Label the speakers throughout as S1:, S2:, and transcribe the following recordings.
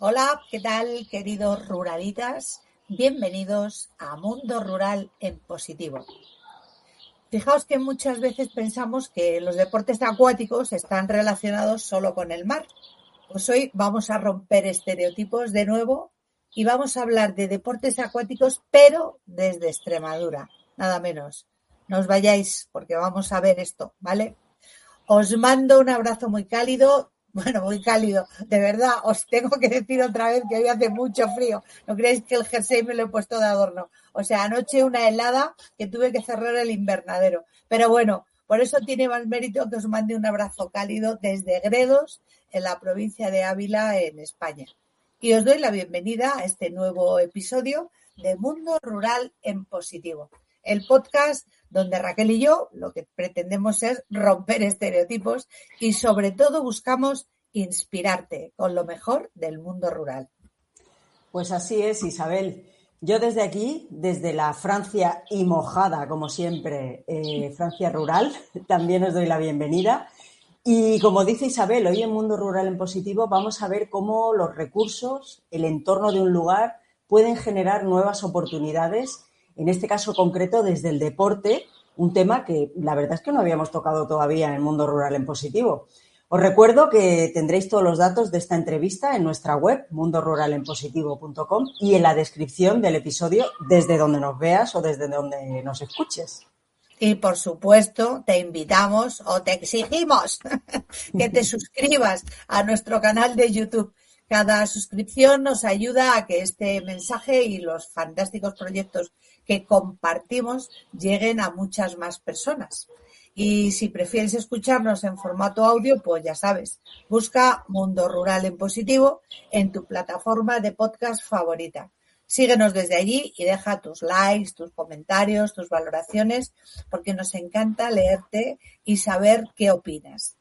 S1: Hola, ¿qué tal, queridos ruralitas? Bienvenidos a Mundo Rural en Positivo. Fijaos que muchas veces pensamos que los deportes acuáticos están relacionados solo con el mar. Pues hoy vamos a romper estereotipos de nuevo y vamos a hablar de deportes acuáticos, pero desde Extremadura, nada menos. No os vayáis porque vamos a ver esto, ¿vale? Os mando un abrazo muy cálido. Bueno, muy cálido, de verdad, os tengo que decir otra vez que hoy hace mucho frío. No creéis que el jersey me lo he puesto de adorno. O sea, anoche una helada que tuve que cerrar el invernadero. Pero bueno, por eso tiene más mérito que os mande un abrazo cálido desde Gredos, en la provincia de Ávila, en España. Y os doy la bienvenida a este nuevo episodio de Mundo Rural en Positivo, el podcast donde Raquel y yo lo que pretendemos es romper estereotipos y sobre todo buscamos inspirarte con lo mejor del mundo rural.
S2: Pues así es, Isabel. Yo desde aquí, desde la Francia y mojada, como siempre, Francia rural, también os doy la bienvenida. Y como dice Isabel, hoy en Mundo Rural en Positivo vamos a ver cómo los recursos, el entorno de un lugar pueden generar nuevas oportunidades, en este caso concreto desde el deporte, un tema que la verdad es que no habíamos tocado todavía en Mundo Rural en Positivo. Os recuerdo que tendréis todos los datos de esta entrevista en nuestra web, mundoruralenpositivo.com, y en la descripción del episodio desde donde nos veas o desde donde nos escuches.
S1: Y por supuesto te invitamos o te exigimos que te suscribas a nuestro canal de YouTube. Cada suscripción nos ayuda a que este mensaje y los fantásticos proyectos que compartimos lleguen a muchas más personas. Y si prefieres escucharnos en formato audio, pues ya sabes, busca Mundo Rural en Positivo en tu plataforma de podcast favorita. Síguenos desde allí y deja tus likes, tus comentarios, tus valoraciones, porque nos encanta leerte y saber qué opinas.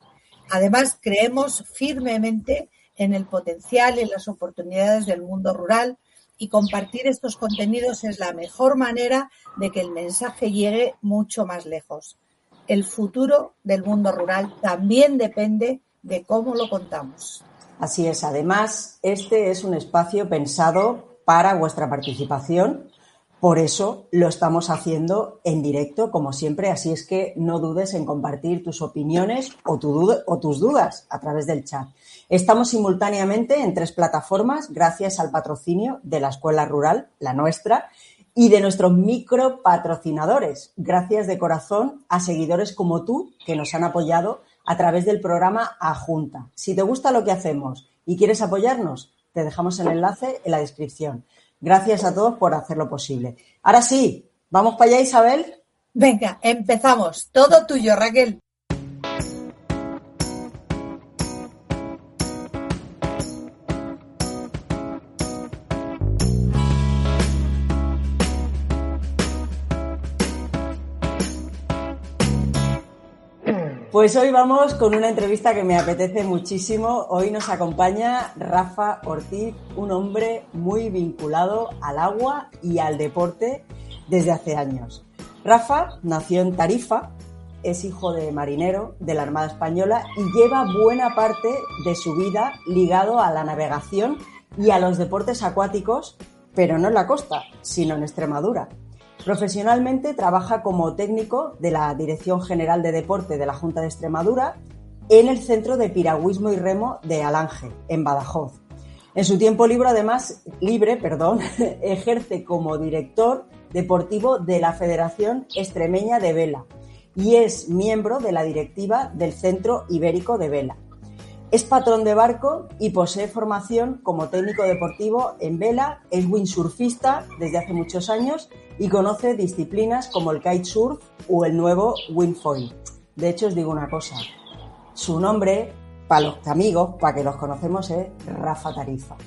S1: Además, creemos firmemente en el potencial y las oportunidades del mundo rural y compartir estos contenidos es la mejor manera de que el mensaje llegue mucho más lejos. El futuro del mundo rural también depende de cómo lo contamos.
S2: Así es. Además, este es un espacio pensado para vuestra participación. Por eso lo estamos haciendo en directo, como siempre. Así es que no dudes en compartir tus opiniones o tus dudas a través del chat. Estamos simultáneamente en 3 plataformas gracias al patrocinio de la Escuela Rural, la nuestra, y de nuestros micropatrocinadores. Gracias de corazón a seguidores como tú que nos han apoyado a través del programa Ajunta. Si te gusta lo que hacemos y quieres apoyarnos, te dejamos el enlace en la descripción. Gracias a todos por hacerlo posible. Ahora sí, ¿vamos para allá, Isabel?
S1: Venga, empezamos. Todo tuyo, Raquel.
S2: Pues hoy vamos con una entrevista que me apetece muchísimo. Hoy nos acompaña Rafa Ortiz, un hombre muy vinculado al agua y al deporte desde hace años. Rafa nació en Tarifa, es hijo de marinero de la Armada Española y lleva buena parte de su vida ligado a la navegación y a los deportes acuáticos, pero no en la costa, sino en Extremadura. Profesionalmente trabaja como técnico de la Dirección General de Deporte de la Junta de Extremadura en el Centro de Piragüismo y Remo de Alange, en Badajoz. En su tiempo libre, ejerce como director deportivo de la Federación Extremeña de Vela y es miembro de la directiva del Centro Ibérico de Vela. Es patrón de barco y posee formación como técnico deportivo en vela, es windsurfista desde hace muchos años y conoce disciplinas como el kitesurf o el nuevo windfoil. De hecho, os digo una cosa, su nombre, para los amigos, para que los conocemos, es Rafa Tarifa.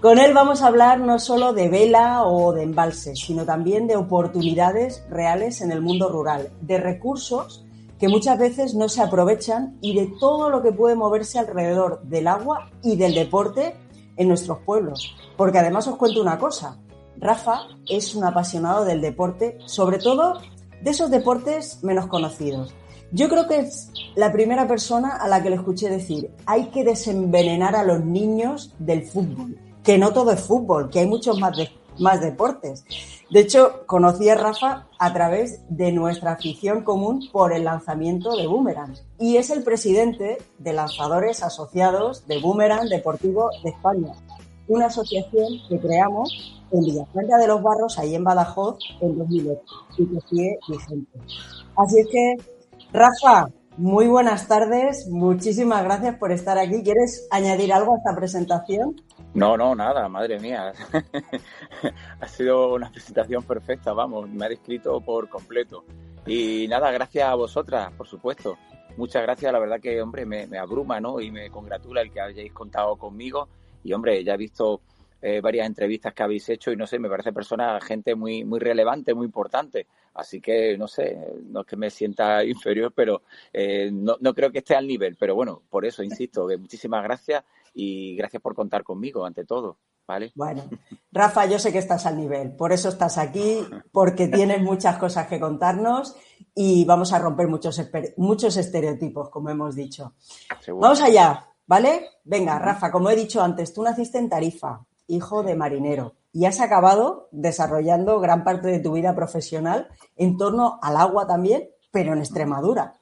S2: Con él vamos a hablar no solo de vela o de embalses, sino también de oportunidades reales en el mundo rural, de recursos que muchas veces no se aprovechan y de todo lo que puede moverse alrededor del agua y del deporte en nuestros pueblos. Porque además os cuento una cosa, Rafa es un apasionado del deporte, sobre todo de esos deportes menos conocidos. Yo creo que es la primera persona a la que le escuché decir hay que desenvenenar a los niños del fútbol. que no todo es fútbol, que hay muchos más deportes. De hecho, conocí a Rafa a través de nuestra afición común por el lanzamiento de Boomerang y es el presidente de Lanzadores Asociados de Boomerang Deportivo de España, una asociación que creamos en Villafranca de los Barros, ahí en Badajoz, en 2008 y que sigue vigente. Así es que, Rafa, muy buenas tardes, muchísimas gracias por estar aquí. ¿Quieres añadir algo a esta presentación?
S3: No, nada, madre mía. Ha sido una presentación perfecta, vamos, me ha descrito por completo. Y nada, gracias a vosotras, por supuesto. Muchas gracias, la verdad que, hombre, me abruma, ¿no? Y me congratula el que hayáis contado conmigo. Y, hombre, ya he visto varias entrevistas que habéis hecho y, no sé, me parece gente muy, muy relevante, muy importante. Así que, no sé, no es que me sienta inferior, pero no creo que esté al nivel. Pero bueno, por eso, insisto, que muchísimas gracias y gracias por contar conmigo, ante todo, ¿vale?
S2: Bueno, Rafa, yo sé que estás al nivel, por eso estás aquí, porque tienes muchas cosas que contarnos y vamos a romper muchos estereotipos, como hemos dicho.
S3: Seguro.
S2: Vamos allá, ¿vale? Venga, Rafa, como he dicho antes, tú naciste en Tarifa, hijo de marinero, y has acabado desarrollando gran parte de tu vida profesional en torno al agua también, pero en Extremadura.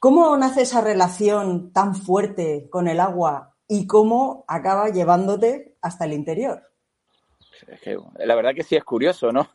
S2: ¿Cómo nace esa relación tan fuerte con el agua y cómo acaba llevándote hasta el interior?
S3: Es que la verdad que sí es curioso, ¿no?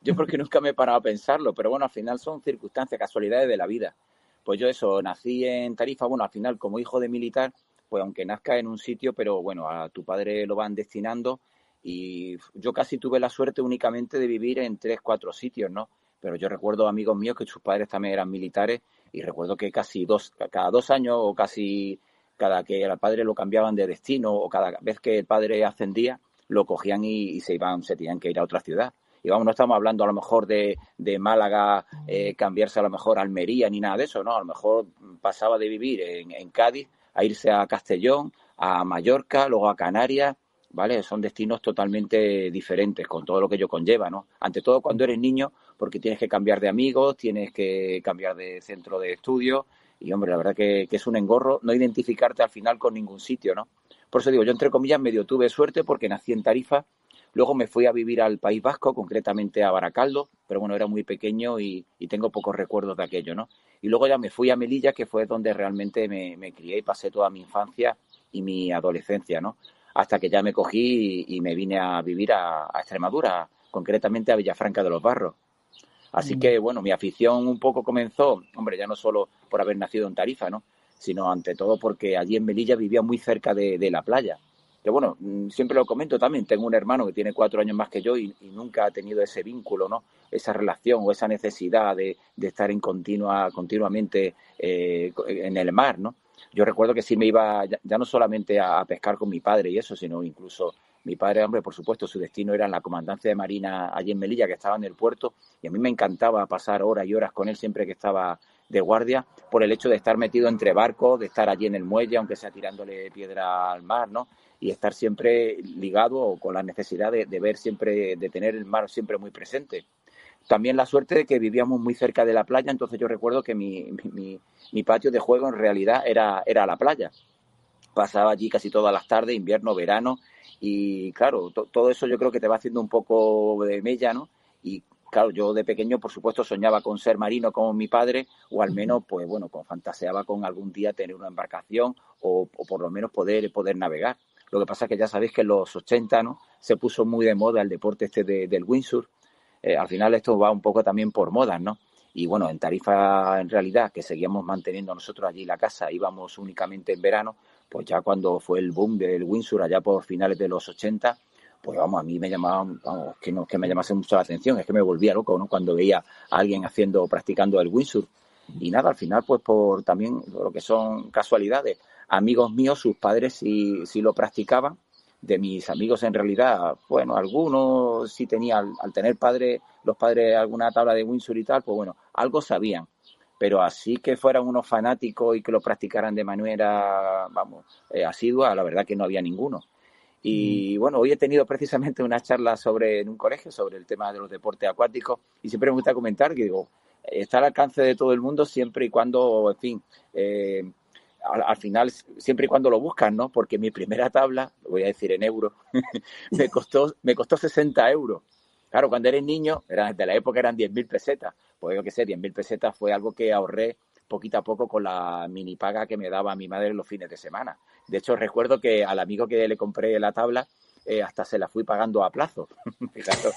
S3: Yo porque nunca me he parado a pensarlo, pero bueno, al final son circunstancias, casualidades de la vida. Pues yo nací en Tarifa, bueno, al final como hijo de militar, pues aunque nazca en un sitio, pero bueno, a tu padre lo van destinando y yo casi tuve la suerte únicamente de vivir en 3, 4 sitios, ¿no? Pero yo recuerdo amigos míos que sus padres también eran militares y recuerdo que cada 2 años o casi cada que al padre lo cambiaban de destino o cada vez que el padre ascendía, lo cogían y se tenían que ir a otra ciudad. Y vamos, no estamos hablando a lo mejor de Málaga, cambiarse a lo mejor a Almería ni nada de eso, ¿no? A lo mejor pasaba de vivir en Cádiz a irse a Castellón, a Mallorca, luego a Canarias, ¿vale? Son destinos totalmente diferentes con todo lo que ello conlleva, ¿no? Ante todo cuando eres niño, porque tienes que cambiar de amigos, tienes que cambiar de centro de estudio y, hombre, la verdad que es un engorro no identificarte al final con ningún sitio, ¿no? Por eso digo, yo entre comillas medio tuve suerte porque nací en Tarifa, luego me fui a vivir al País Vasco, concretamente a Baracaldo, pero bueno, era muy pequeño y tengo pocos recuerdos de aquello, ¿no? Y luego ya me fui a Melilla, que fue donde realmente me crié y pasé toda mi infancia y mi adolescencia, ¿no? Hasta que ya me cogí y me vine a vivir a Extremadura, concretamente a Villafranca de los Barros. Así que, bueno, mi afición un poco comenzó, hombre, ya no solo por haber nacido en Tarifa, ¿no? Sino ante todo porque allí en Melilla vivía muy cerca de la playa. Que bueno, siempre lo comento también, tengo un hermano que tiene 4 años más que yo y nunca ha tenido ese vínculo, ¿no? Esa relación o esa necesidad de estar continuamente en el mar, ¿no? Yo recuerdo que sí me iba ya no solamente a pescar con mi padre y eso, sino incluso mi padre, hombre, por supuesto, su destino era en la comandancia de Marina allí en Melilla, que estaba en el puerto, y a mí me encantaba pasar horas y horas con él siempre que estaba de guardia, por el hecho de estar metido entre barcos, de estar allí en el muelle, aunque sea tirándole piedra al mar, ¿no? Y estar siempre ligado o con la necesidad de ver siempre, de tener el mar siempre muy presente. También la suerte de que vivíamos muy cerca de la playa, entonces yo recuerdo que mi patio de juego en realidad era la playa. Pasaba allí casi todas las tardes, invierno, verano, y claro, todo eso yo creo que te va haciendo un poco de mella, ¿no? Y claro, yo de pequeño, por supuesto, soñaba con ser marino como mi padre, o al menos, pues bueno, fantaseaba con algún día tener una embarcación o por lo menos poder navegar. Lo que pasa es que ya sabéis que en los 80, ¿no? Se puso muy de moda el deporte del windsurf. Al final esto va un poco también por modas, ¿no? Y bueno, en Tarifa, en realidad, que seguíamos manteniendo nosotros allí la casa, íbamos únicamente en verano, pues ya cuando fue el boom del windsurf allá por finales de los 80, pues vamos, a mí me llamaba, vamos, que no es que me llamase mucho la atención, es que me volvía loco, ¿no? Cuando veía a alguien practicando el windsurf. Y nada, al final, pues por también lo que son casualidades, amigos míos, sus padres sí lo practicaban. De mis amigos, en realidad, bueno, algunos sí tenían, al tener los padres alguna tabla de windsurf y tal, pues bueno, algo sabían. Pero así que fueran unos fanáticos y que lo practicaran de manera, vamos, asidua, la verdad que no había ninguno. Y bueno, hoy he tenido precisamente una charla en un colegio sobre el tema de los deportes acuáticos y siempre me gusta comentar que digo, está al alcance de todo el mundo siempre y cuando, en fin, al final, siempre y cuando lo buscas, ¿no? Porque mi primera tabla, lo voy a decir en euros, me costó 60 euros. Claro, cuando eres niño, de la época eran 10.000 pesetas. Pues yo qué sé, 10.000 pesetas fue algo que ahorré poquito a poco con la mini paga que me daba mi madre los fines de semana. De hecho, recuerdo que al amigo que le compré la tabla, hasta se la fui pagando a plazo. Claro,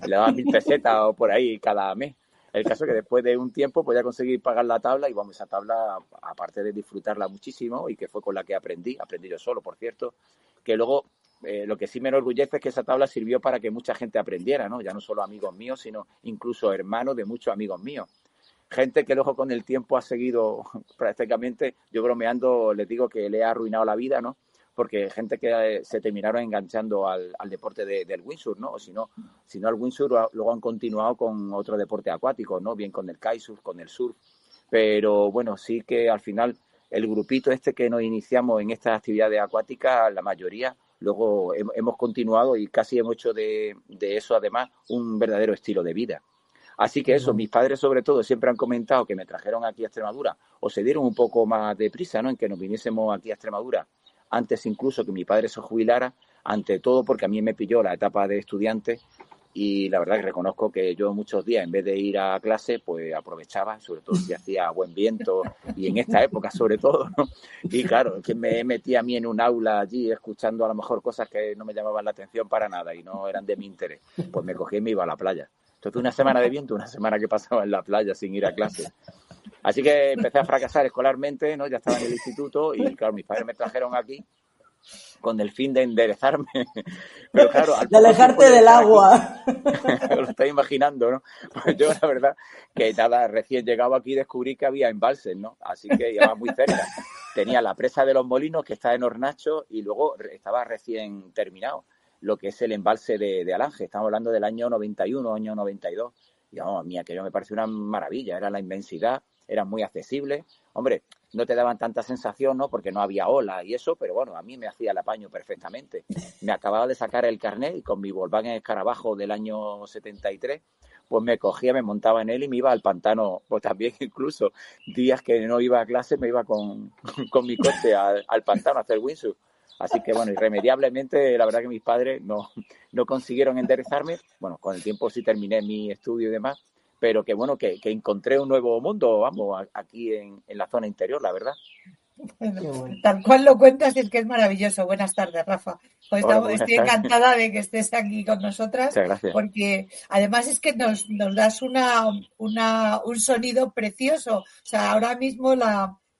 S3: le daba 1.000 pesetas o por ahí cada mes. El caso es que después de un tiempo podía conseguir pagar la tabla y esa tabla, aparte de disfrutarla muchísimo y que fue con la que aprendí yo solo, por cierto, que luego lo que sí me enorgullece es que esa tabla sirvió para que mucha gente aprendiera, ¿no? Ya no solo amigos míos, sino incluso hermanos de muchos amigos míos. Gente que luego con el tiempo ha seguido prácticamente, yo bromeando les digo que le ha arruinado la vida, ¿no? Porque gente que se terminaron enganchando al deporte del windsurf, ¿no? O si no al windsurf, luego han continuado con otro deporte acuático, ¿no? Bien con el kitesurf, con el surf. Pero bueno, sí que al final el grupito que nos iniciamos en estas actividades acuáticas, la mayoría, luego hemos continuado y casi hemos hecho de eso además un verdadero estilo de vida. Así que eso, mis padres sobre todo siempre han comentado que me trajeron aquí a Extremadura o se dieron un poco más de prisa, ¿no? En que nos viniésemos aquí a Extremadura antes incluso que mi padre se jubilara, ante todo porque a mí me pilló la etapa de estudiante y la verdad que reconozco que yo muchos días en vez de ir a clase pues aprovechaba, sobre todo si hacía buen viento y en esta época sobre todo, ¿no? Y claro, que me metía a mí en un aula allí escuchando a lo mejor cosas que no me llamaban la atención para nada y no eran de mi interés, pues me cogí y me iba a la playa. Entonces una semana de viento, una semana que pasaba en la playa sin ir a clase. Así que empecé a fracasar escolarmente, ¿no? Ya estaba en el instituto y, claro, mis padres me trajeron aquí con el fin de enderezarme. Pero, claro,
S2: de alejarte del agua.
S3: Aquí, lo estoy imaginando, ¿no? Pues yo, la verdad, que nada, recién llegado aquí descubrí que había embalses, ¿no? Así que iba muy cerca. Tenía la presa de los Molinos, que está en Hornacho, y luego estaba recién terminado lo que es el embalse de Alange. Estamos hablando del año 91, año 92. Y, vamos, mía, que yo me pareció una maravilla. Era la inmensidad, era muy accesible. Hombre, no te daban tanta sensación, ¿no? Porque no había ola y eso, pero bueno, a mí me hacía el apaño perfectamente. Me acababa de sacar el carnet y con mi Volkswagen Escarabajo del año 73, pues me cogía, me montaba en él y me iba al pantano. Pues también incluso días que no iba a clase me iba con mi coche al pantano a hacer windsurf. Así que, bueno, irremediablemente, la verdad que mis padres no consiguieron enderezarme. Bueno, con el tiempo sí terminé mi estudio y demás, pero que, bueno, que encontré un nuevo mundo, vamos, aquí en la zona interior, la verdad.
S1: Bueno, tal cual lo cuentas, es que es maravilloso. Buenas tardes, Rafa. Pues estoy encantada de que estés aquí con nosotras.
S3: Muchas gracias.
S1: Porque además es que nos das un sonido precioso. O sea, ahora mismo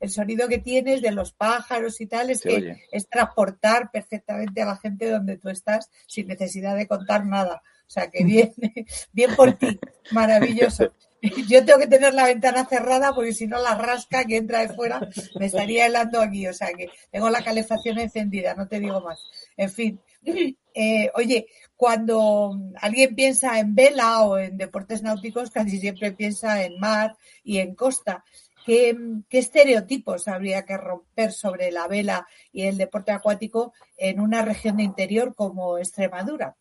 S1: el sonido que tienes de los pájaros y tal es es transportar perfectamente a la gente donde tú estás sin necesidad de contar nada. O sea, que bien por ti, maravilloso. Yo tengo que tener la ventana cerrada porque si no la rasca que entra de fuera me estaría helando aquí. O sea, que tengo la calefacción encendida, no te digo más. En fin, oye, cuando alguien piensa en vela o en deportes náuticos, casi siempre piensa en mar y en costa. ¿Qué estereotipos habría que romper sobre la vela y el deporte acuático en una región de interior como Extremadura?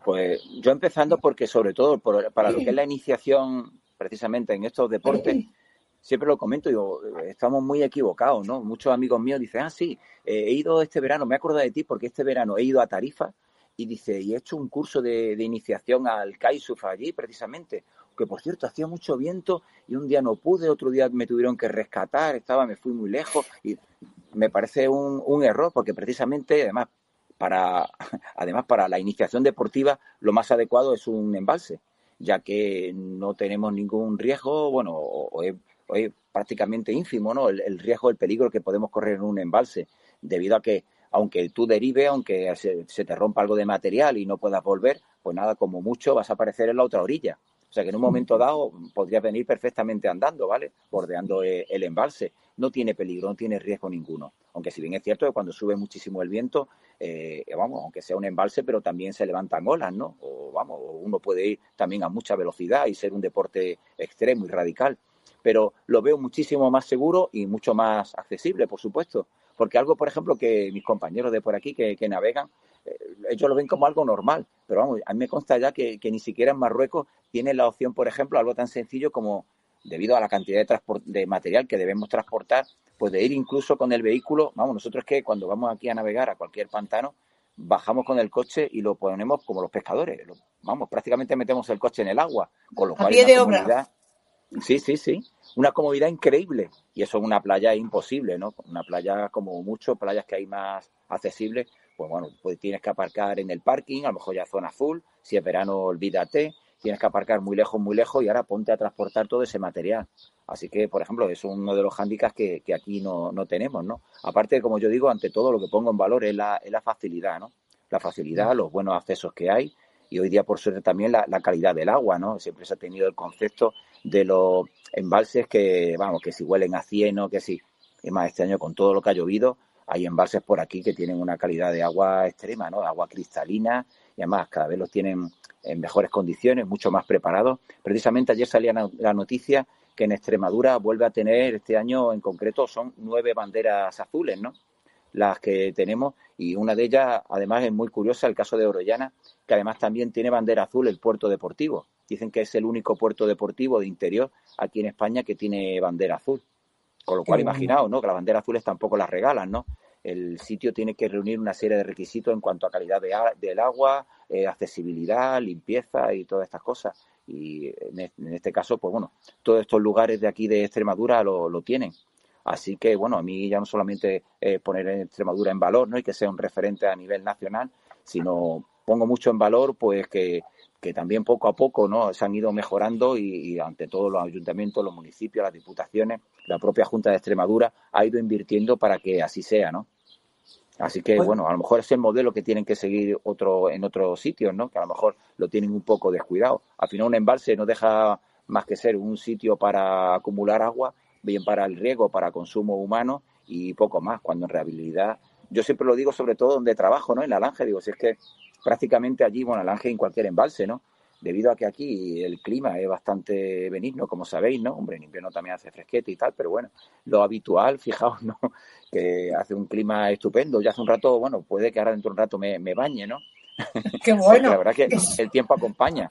S3: Pues yo empezando porque sobre todo para lo que es la iniciación precisamente en estos deportes, siempre lo comento, digo, estamos muy equivocados, ¿no? Muchos amigos míos dicen, sí, he ido este verano, me he acordado de ti porque este verano he ido a Tarifa y dice, y he hecho un curso de iniciación al kitesurf allí precisamente, que por cierto hacía mucho viento y un día no pude, otro día me tuvieron que rescatar, me fui muy lejos y me parece un error porque precisamente además para la iniciación deportiva lo más adecuado es un embalse, ya que no tenemos ningún riesgo, bueno, o es prácticamente ínfimo, ¿no? El riesgo, el peligro que podemos correr en un embalse, debido a que aunque tú derives, aunque se te rompa algo de material y no puedas volver, pues nada, como mucho vas a aparecer en la otra orilla. O sea que en un momento dado podrías venir perfectamente andando, ¿vale? Bordeando el embalse. No tiene peligro, no tiene riesgo ninguno. Aunque si bien es cierto que cuando sube muchísimo el viento, aunque sea un embalse, pero también se levantan olas, ¿no? Uno puede ir también a mucha velocidad y ser un deporte extremo y radical. Pero lo veo muchísimo más seguro y mucho más accesible, por supuesto. Porque algo, por ejemplo, que mis compañeros de por aquí que navegan, ellos lo ven como algo normal. Pero vamos, a mí me consta ya que ni siquiera en Marruecos tienen la opción, por ejemplo, algo tan sencillo como, debido a la cantidad de material que debemos transportar, pues de ir incluso con el vehículo. Vamos, nosotros es que cuando vamos aquí a navegar a cualquier pantano, bajamos con el coche y lo ponemos como los pescadores. Vamos, prácticamente metemos el coche en el agua, con lo
S1: A
S3: cual hay
S1: pie
S3: una
S1: de obra.
S3: comodidad. Sí, sí, sí. Una comodidad increíble. Y eso en una playa es imposible, ¿no? Una playa, como mucho, playas que hay más accesibles, pues bueno, pues tienes que aparcar en el parking, a lo mejor ya zona full. Si es verano, olvídate. Tienes que aparcar muy lejos y ahora ponte a transportar todo ese material. Así que, por ejemplo, es uno de los hándicaps que aquí no tenemos, ¿no? Aparte, como yo digo, ante todo lo que pongo en valor es la facilidad, ¿no? La facilidad, los buenos accesos que hay y hoy día, por suerte, también la calidad del agua, ¿no? Siempre se ha tenido el concepto de los embalses que, vamos, que si huelen a cieno, que si... Es más, este año con todo lo que ha llovido, hay embalses por aquí que tienen una calidad de agua extrema, ¿no? Agua cristalina y además cada vez los tienen en mejores condiciones, mucho más preparados. Precisamente ayer salía la noticia que en Extremadura vuelve a tener este año en concreto son 9 banderas azules, ¿no? Las que tenemos y una de ellas además es muy curiosa, el caso de Orellana, que además también tiene bandera azul el puerto deportivo. Dicen que es el único puerto deportivo de interior aquí en España que tiene bandera azul. Con lo
S2: Qué
S3: cual,
S2: bueno.
S3: imaginaos, ¿no? Que las banderas azules tampoco las regalan, ¿no? El sitio tiene que reunir una serie de requisitos en cuanto a calidad del agua, accesibilidad, limpieza y todas estas cosas. Y en este caso, pues bueno, todos estos lugares de aquí de Extremadura lo tienen. Así que, bueno, a mí ya no solamente poner Extremadura en valor, ¿no? Y que sea un referente a nivel nacional, sino pongo mucho en valor, pues que también poco a poco, ¿no? Se han ido mejorando y ante todo los ayuntamientos, los municipios, las diputaciones, la propia Junta de Extremadura ha ido invirtiendo para que así sea, ¿no? Así que,
S2: Pues,
S3: bueno, a lo mejor es el modelo que tienen que seguir en otros sitios, ¿no? Que a lo mejor lo tienen un poco descuidado. Al final un embalse no deja más que ser un sitio para acumular agua, bien para el riego, para consumo humano y poco más, cuando en realidad, yo siempre lo digo sobre todo donde trabajo, ¿no? En la Alange, digo, si es que prácticamente allí, bueno, la Alange en cualquier embalse, ¿no? Debido a que aquí el clima es bastante benigno, como sabéis, ¿no? Hombre, en invierno también hace fresquete y tal, pero bueno, lo habitual, fijaos, ¿no? Que hace un clima estupendo. Ya hace un rato, bueno, puede que ahora dentro de un rato me bañe, ¿no?
S1: Qué
S3: Porque la
S1: bueno.
S3: verdad que el tiempo acompaña.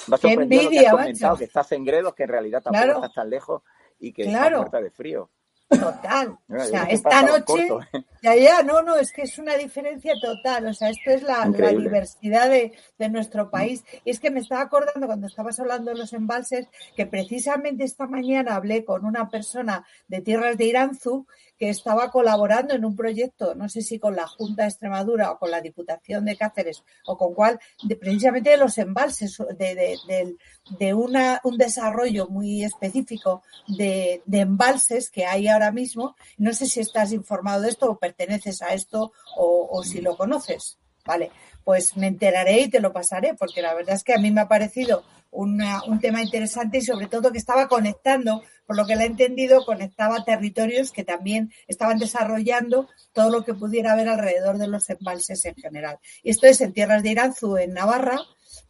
S3: Me ha
S1: Qué
S3: sorprendido lo que has
S1: envidia, macho.
S3: comentado, que estás en Gredos, que en realidad tampoco
S1: Claro,
S3: estás tan lejos y que estás
S1: claro.
S3: muerta de frío.
S1: Total. O
S3: Mira,
S1: sea,
S3: es que
S1: esta
S3: pasaban corto.
S1: noche, ya, no, es que es una diferencia total. O sea, esto es la
S3: Increíble.
S1: diversidad de nuestro país. Y es que me estaba acordando cuando estabas hablando de los embalses, que precisamente esta mañana hablé con una persona de Tierras de Iranzu que estaba colaborando en un proyecto, no sé si con la Junta de Extremadura o con la Diputación de Cáceres o con cuál, precisamente de los embalses, de un desarrollo muy específico de embalses que hay ahora mismo. No sé si estás informado de esto o perteneces a esto o si lo conoces. Vale, pues me enteraré y te lo pasaré, porque la verdad es que a mí me ha parecido un tema interesante y sobre todo que estaba conectando, por lo que le he entendido, conectaba territorios que también estaban desarrollando todo lo que pudiera haber alrededor de los embalses en general. Y esto es en Tierras de Iranzu, en Navarra,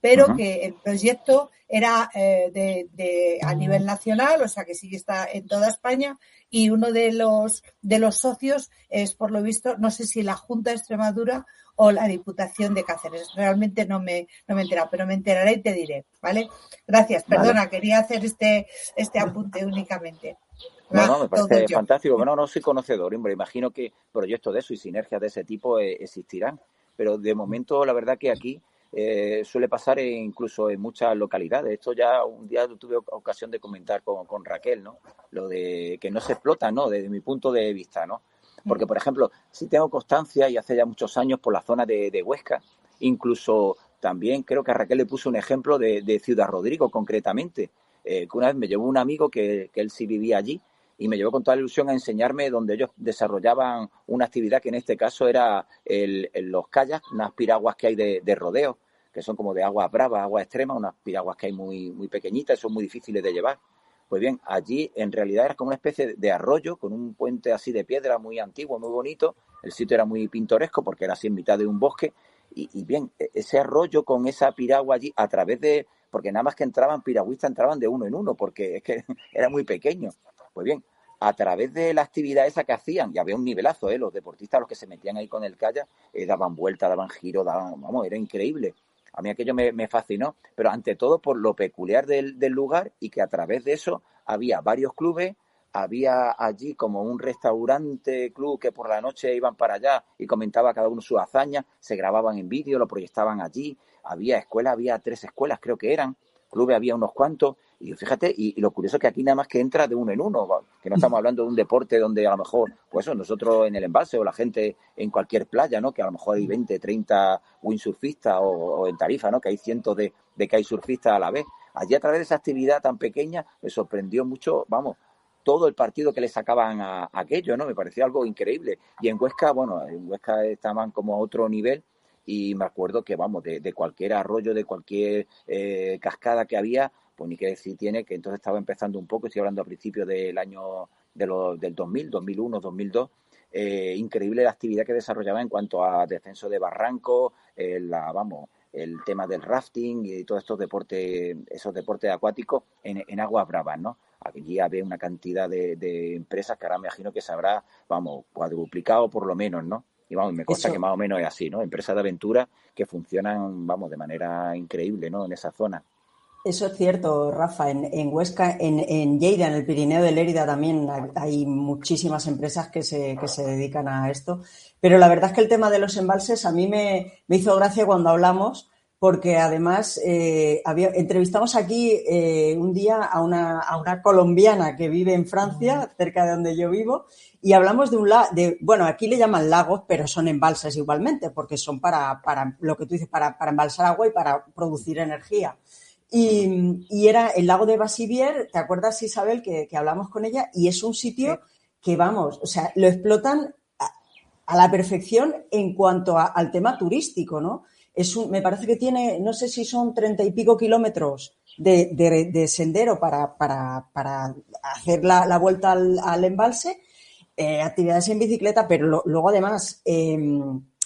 S1: pero que el proyecto era a nivel nacional, o sea que sí que está en toda España, y uno de los socios es, por lo visto, no sé si la Junta de Extremadura o la Diputación de Cáceres. Realmente no me he enterado, pero me enteraré y te diré, ¿vale? Gracias,
S3: Vale.
S1: perdona, quería hacer este apunte únicamente.
S3: No, me
S1: Todo
S3: parece
S1: yo.
S3: fantástico. Bueno, no soy conocedor, hombre. Imagino que proyectos de eso y sinergias de ese tipo existirán. Pero de momento, la verdad que aquí suele pasar incluso en muchas localidades. Esto ya un día tuve ocasión de comentar con Raquel, ¿no? Lo de que no se explota, ¿no? Desde mi punto de vista, ¿no? Porque, por ejemplo, sí tengo constancia y hace ya muchos años por la zona de Huesca, incluso también creo que a Raquel le puso un ejemplo de Ciudad Rodrigo concretamente, que una vez me llevó un amigo que él sí vivía allí y me llevó con toda la ilusión a enseñarme donde ellos desarrollaban una actividad que en este caso era los kayaks, unas piraguas que hay de rodeo, que son como de agua brava, agua extrema, unas piraguas que hay muy, muy pequeñitas y son muy difíciles de llevar. Pues bien, allí en realidad era como una especie de arroyo con un puente así de piedra muy antiguo, muy bonito. El sitio era muy pintoresco porque era así en mitad de un bosque. Y bien, ese arroyo con esa piragua allí a través de... Porque nada más que entraban piragüistas, entraban de uno en uno porque es que era muy pequeño. Pues bien, a través de la actividad esa que hacían, y había un nivelazo, los deportistas, los que se metían ahí con el kayak, daban vueltas, daban giros, vamos, era increíble. A mí aquello me fascinó, pero ante todo por lo peculiar del lugar y que a través de eso había varios clubes, había allí como un restaurante club que por la noche iban para allá y comentaba cada uno sus hazañas, se grababan en vídeo, lo proyectaban allí, había escuelas, había 3 escuelas creo que eran, clubes había unos cuantos, y fíjate, y lo curioso es que aquí nada más que entra de uno en uno, que no estamos hablando de un deporte donde a lo mejor, pues eso, nosotros en el embalse o la gente en cualquier playa, ¿no? Que a lo mejor hay 20, 30 windsurfistas o en Tarifa, ¿no? Que hay cientos de kitesurfistas a la vez. Allí a través de esa actividad tan pequeña me sorprendió mucho, vamos, todo el partido que le sacaban a aquello, ¿no? Me pareció algo increíble. Y en Huesca, bueno, en Huesca estaban como a otro nivel y me acuerdo que, vamos, de cualquier arroyo, de cualquier cascada que había, pues ni qué decir tiene, que entonces estaba empezando un poco, estoy hablando a principios del año del 2000, 2001, 2002, increíble la actividad que desarrollaba en cuanto a descenso de barrancos, vamos, el tema del rafting y todos estos deportes, esos deportes acuáticos en aguas bravas, ¿no? Allí había una cantidad de empresas que ahora me imagino que se habrá, vamos, cuadruplicado por lo menos, ¿no? Y vamos, me consta que más o menos es así, ¿no? Empresas de aventura que funcionan, vamos, de manera increíble, ¿no? En esa zona.
S2: Eso es cierto, Rafa. En Huesca, en Lleida, en el Pirineo de Lérida también hay muchísimas empresas que se dedican a esto. Pero la verdad es que el tema de los embalses a mí me hizo gracia cuando hablamos, porque además entrevistamos aquí un día a una colombiana que vive en Francia, cerca de donde yo vivo, y hablamos de bueno, aquí le llaman lagos, pero son embalses igualmente, porque son para lo que tú dices, para embalsar agua y para producir energía. Y era el lago de Bassiviers, ¿te acuerdas, Isabel, que hablamos con ella? Y es un sitio que, vamos, o sea, lo explotan a la perfección en cuanto al tema turístico, ¿no? Me parece que tiene, no sé si son 30 y pico kilómetros de sendero para hacer la vuelta al embalse, actividades en bicicleta, pero luego además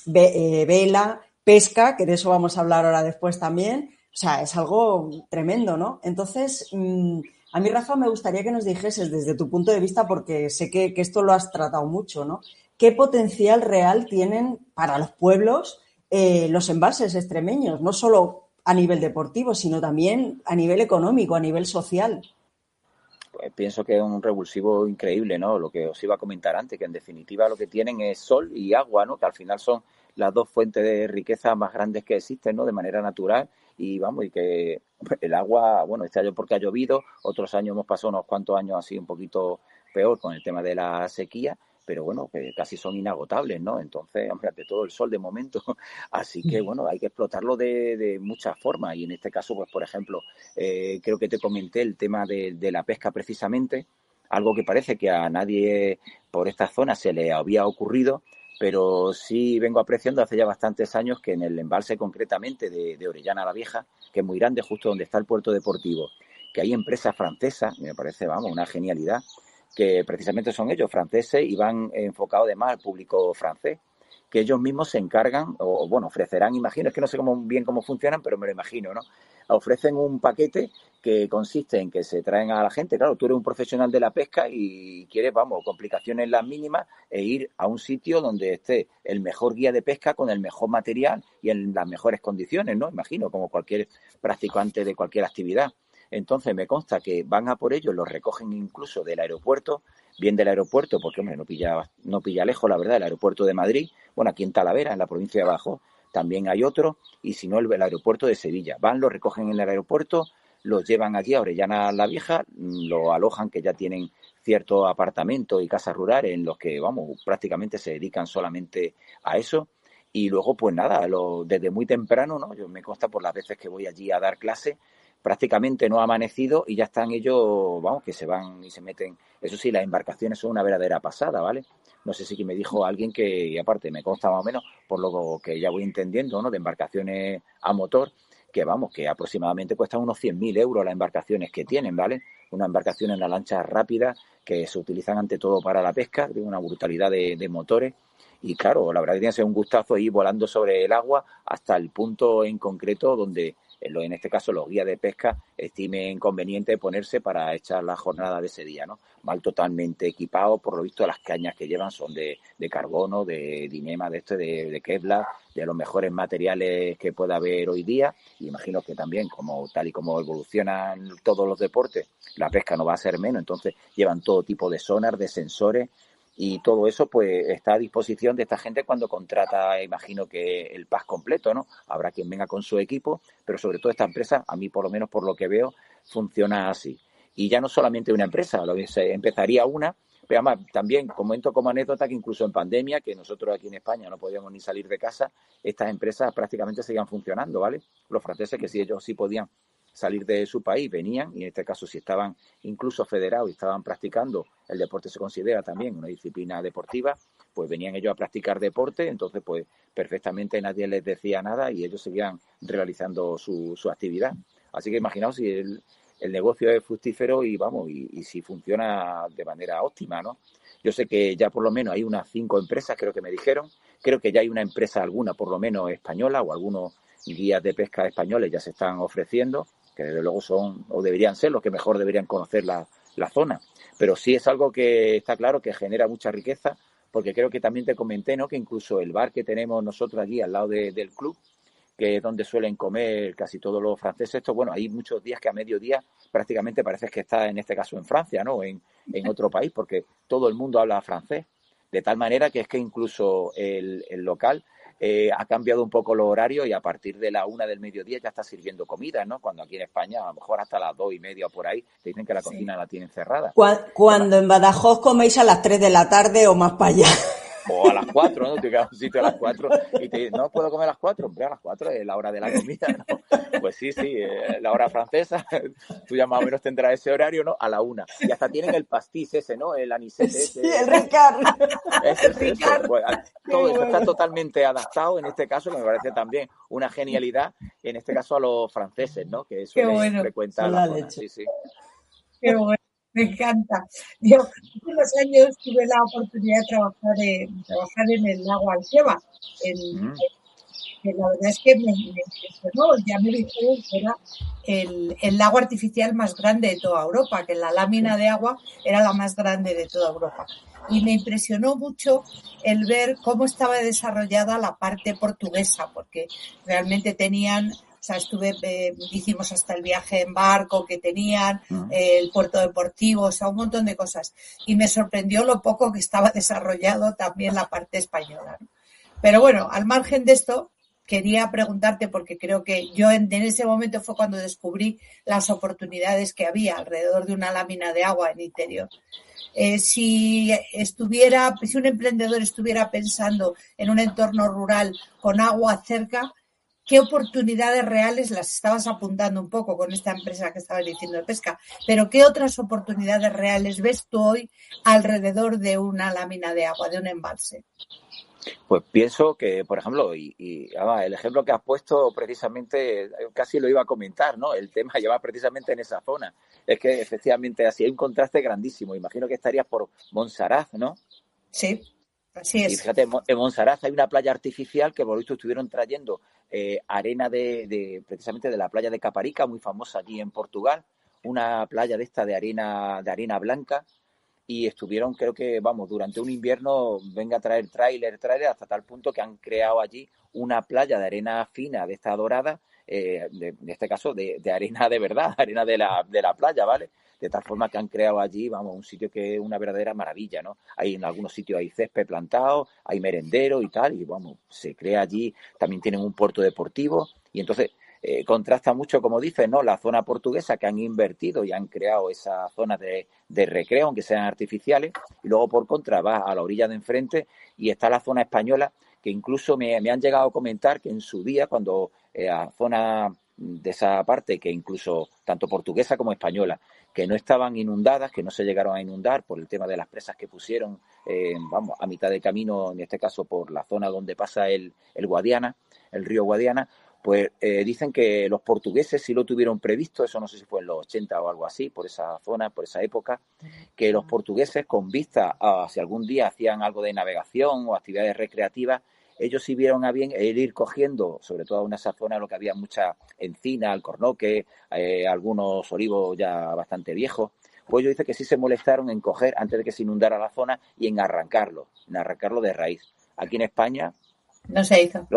S2: vela, pesca, que de eso vamos a hablar ahora después también. O sea, es algo tremendo, ¿no? Entonces, a mí, Rafa, me gustaría que nos dijeses desde tu punto de vista, porque sé que esto lo has tratado mucho, ¿no? ¿Qué potencial real tienen para los pueblos los embalses extremeños? No solo a nivel deportivo, sino también a nivel económico, a nivel social.
S3: Pues pienso que es un revulsivo increíble, ¿no? Lo que os iba a comentar antes, que en definitiva lo que tienen es sol y agua, ¿no? Que al final son las dos fuentes de riqueza más grandes que existen, ¿no? De manera natural y vamos, y que el agua, bueno, este año porque ha llovido, otros años hemos pasado unos cuantos años así un poquito peor con el tema de la sequía, pero bueno, que casi son inagotables, ¿no? Entonces, hombre, ante todo el sol de momento, así que bueno, hay que explotarlo de muchas formas y en este caso, pues por ejemplo, creo que te comenté el tema de la pesca precisamente, algo que parece que a nadie por esta zona se le había ocurrido, pero sí vengo apreciando hace ya bastantes años que en el embalse concretamente de Orellana la Vieja, que es muy grande, justo donde está el puerto deportivo, que hay empresas francesas, me parece, vamos, una genialidad, que precisamente son ellos franceses y van enfocados además al público francés, que ellos mismos se encargan, o bueno, ofrecerán, imagino, es que no sé bien cómo funcionan, pero me lo imagino, ¿no? Ofrecen un paquete que consiste en que se traen a la gente, claro, tú eres un profesional de la pesca y quieres, vamos, complicaciones las mínimas e ir a un sitio donde esté el mejor guía de pesca con el mejor material y en las mejores condiciones, ¿no? Imagino, como cualquier practicante de cualquier actividad. Entonces me consta que van a por ellos, los recogen incluso del aeropuerto, bien del aeropuerto, porque hombre, no pilla lejos, la verdad, el aeropuerto de Madrid, bueno, aquí en Talavera, en la provincia de Badajoz, también hay otro, y si no, el aeropuerto de Sevilla. Van, los recogen en el aeropuerto, los llevan allí a Orellana la Vieja, lo alojan, que ya tienen ciertos apartamentos y casas rurales en los que, vamos, prácticamente se dedican solamente a eso. Y luego, pues nada, desde muy temprano, ¿no? Yo me consta por las veces que voy allí a dar clase, prácticamente no ha amanecido y ya están ellos, vamos, que se van y se meten. Eso sí, las embarcaciones son una verdadera pasada, ¿vale? No sé si me dijo alguien que, y aparte me consta más o menos, por lo que ya voy entendiendo, ¿no? De embarcaciones a motor, que vamos, que aproximadamente cuestan unos 100.000 euros las embarcaciones que tienen, ¿vale? Una embarcación en la lancha rápida que se utilizan ante todo para la pesca, de una brutalidad de motores. Y claro, la verdad que tiene que ser un gustazo ir volando sobre el agua hasta el punto en concreto donde en este caso los guías de pesca, estimen conveniente ponerse para echar la jornada de ese día, ¿no? Van totalmente equipados, por lo visto las cañas que llevan son de carbono, de dinema, de Kevlar, de los mejores materiales que pueda haber hoy día. Y imagino que también, como tal y como evolucionan todos los deportes, la pesca no va a ser menos, entonces llevan todo tipo de sonar, de sensores, y todo eso pues está a disposición de esta gente cuando contrata, imagino que el pack completo, ¿no? Habrá quien venga con su equipo, pero sobre todo esta empresa, a mí por lo menos por lo que veo, funciona así. Y ya no solamente una empresa, empezaría una, pero además también comento como anécdota que incluso en pandemia, que nosotros aquí en España no podíamos ni salir de casa, estas empresas prácticamente seguían funcionando, ¿vale? Los franceses, que sí, ellos sí podían salir de su país, venían, y en este caso si estaban incluso federados y estaban practicando, el deporte se considera también una disciplina deportiva, pues venían ellos a practicar deporte, entonces pues perfectamente nadie les decía nada y ellos seguían realizando su actividad. Así que imaginaos si el negocio es fructífero y vamos, y si funciona de manera óptima, ¿no? Yo sé que ya por lo menos hay unas 5 empresas, creo que me dijeron, creo que ya hay una empresa alguna, por lo menos española, o algunos guías de pesca españoles ya se están ofreciendo, que desde luego son, o deberían ser, los que mejor deberían conocer la zona. Pero sí es algo que está claro que genera mucha riqueza, porque creo que también te comenté, ¿no?, que incluso el bar que tenemos nosotros aquí al lado del club, que es donde suelen comer casi todos los franceses, esto, bueno, hay muchos días que a mediodía prácticamente parece que está en este caso en Francia, ¿no?, en otro país, porque todo el mundo habla francés, de tal manera que es que incluso el local ha cambiado un poco los horarios y a partir de la 1 del mediodía ya está sirviendo comida, ¿no? Cuando aquí en España a lo mejor hasta las 2:30 o por ahí te dicen que la cocina la tienen cerrada.
S2: Cuando en Badajoz coméis a las 3 de la tarde o más para allá.
S3: O a las 4, ¿no? Te quedas un sitio a las 4 y te dicen, no puedo comer a las 4, hombre, a las 4 es la hora de la comida, ¿no? Pues sí, la hora francesa, tú ya más o menos tendrás ese horario, ¿no? A la 1. Y hasta tienen el pastis ese, ¿no? El anisete ese.
S2: Sí, el Ricard.
S3: Eso. Bueno, todo eso está totalmente adaptado, en este caso, que me parece también una genialidad, en este caso a los franceses, ¿no? Que suelen frecuentar la zona. Sí.
S1: Qué bueno. Me encanta. Yo, hace unos años tuve la oportunidad de trabajar en el lago Algeba. Que la verdad es que me impresionó. Ya me dijeron que era el lago artificial más grande de toda Europa, que la lámina de agua era la más grande de toda Europa. Y me impresionó mucho el ver cómo estaba desarrollada la parte portuguesa, porque realmente tenían... O sea, hicimos hasta el viaje en barco que tenían, el puerto deportivo, o sea, un montón de cosas. Y me sorprendió lo poco que estaba desarrollado también la parte española, ¿no? Pero bueno, al margen de esto, quería preguntarte, porque creo que yo en ese momento fue cuando descubrí las oportunidades que había alrededor de una lámina de agua en interior. Si un emprendedor estuviera pensando en un entorno rural con agua cerca, ¿qué oportunidades reales las estabas apuntando un poco con esta empresa que estabas diciendo de pesca? Pero ¿qué otras oportunidades reales ves tú hoy alrededor de una lámina de agua, de un embalse?
S3: Pues pienso que, por ejemplo, el ejemplo que has puesto precisamente, casi lo iba a comentar, ¿no? El tema lleva precisamente en esa zona. Es que efectivamente así hay un contraste grandísimo. Imagino que estarías por Montsaraz, ¿no?
S1: Sí. Así es.
S3: Y fíjate, en Montsaraz hay una playa artificial que por lo visto estuvieron trayendo arena precisamente de la playa de Caparica, muy famosa allí en Portugal, una playa de esta de arena blanca, y estuvieron, creo que, durante un invierno, venga a traer tráiler, hasta tal punto que han creado allí una playa de arena fina, de esta dorada, en este caso de arena de verdad, arena de la playa, ¿vale? De tal forma que han creado allí, un sitio que es una verdadera maravilla, ¿no? Hay en algunos sitios hay césped plantado, hay merendero y tal, y se crea allí, también tienen un puerto deportivo, y entonces contrasta mucho, como dices, ¿no?, la zona portuguesa, que han invertido y han creado esas zonas de recreo, aunque sean artificiales, y luego por contra vas a la orilla de enfrente y está la zona española, que incluso me han llegado a comentar que en su día, cuando a zona de esa parte, que incluso tanto portuguesa como española, que no estaban inundadas, que no se llegaron a inundar por el tema de las presas que pusieron, a mitad de camino, en este caso por la zona donde pasa el Guadiana, el río Guadiana, pues dicen que los portugueses sí lo tuvieron previsto, eso no sé si fue en los 80 o algo así, por esa zona, por esa época, que los portugueses, con vista a si algún día hacían algo de navegación o actividades recreativas, ellos sí vieron a bien el ir cogiendo, sobre todo en esa zona, lo que había mucha encina, alcornoque, algunos olivos ya bastante viejos. Pues ellos dicen que sí se molestaron en coger, antes de que se inundara la zona, y en arrancarlo de raíz. Aquí en España
S1: No se hizo.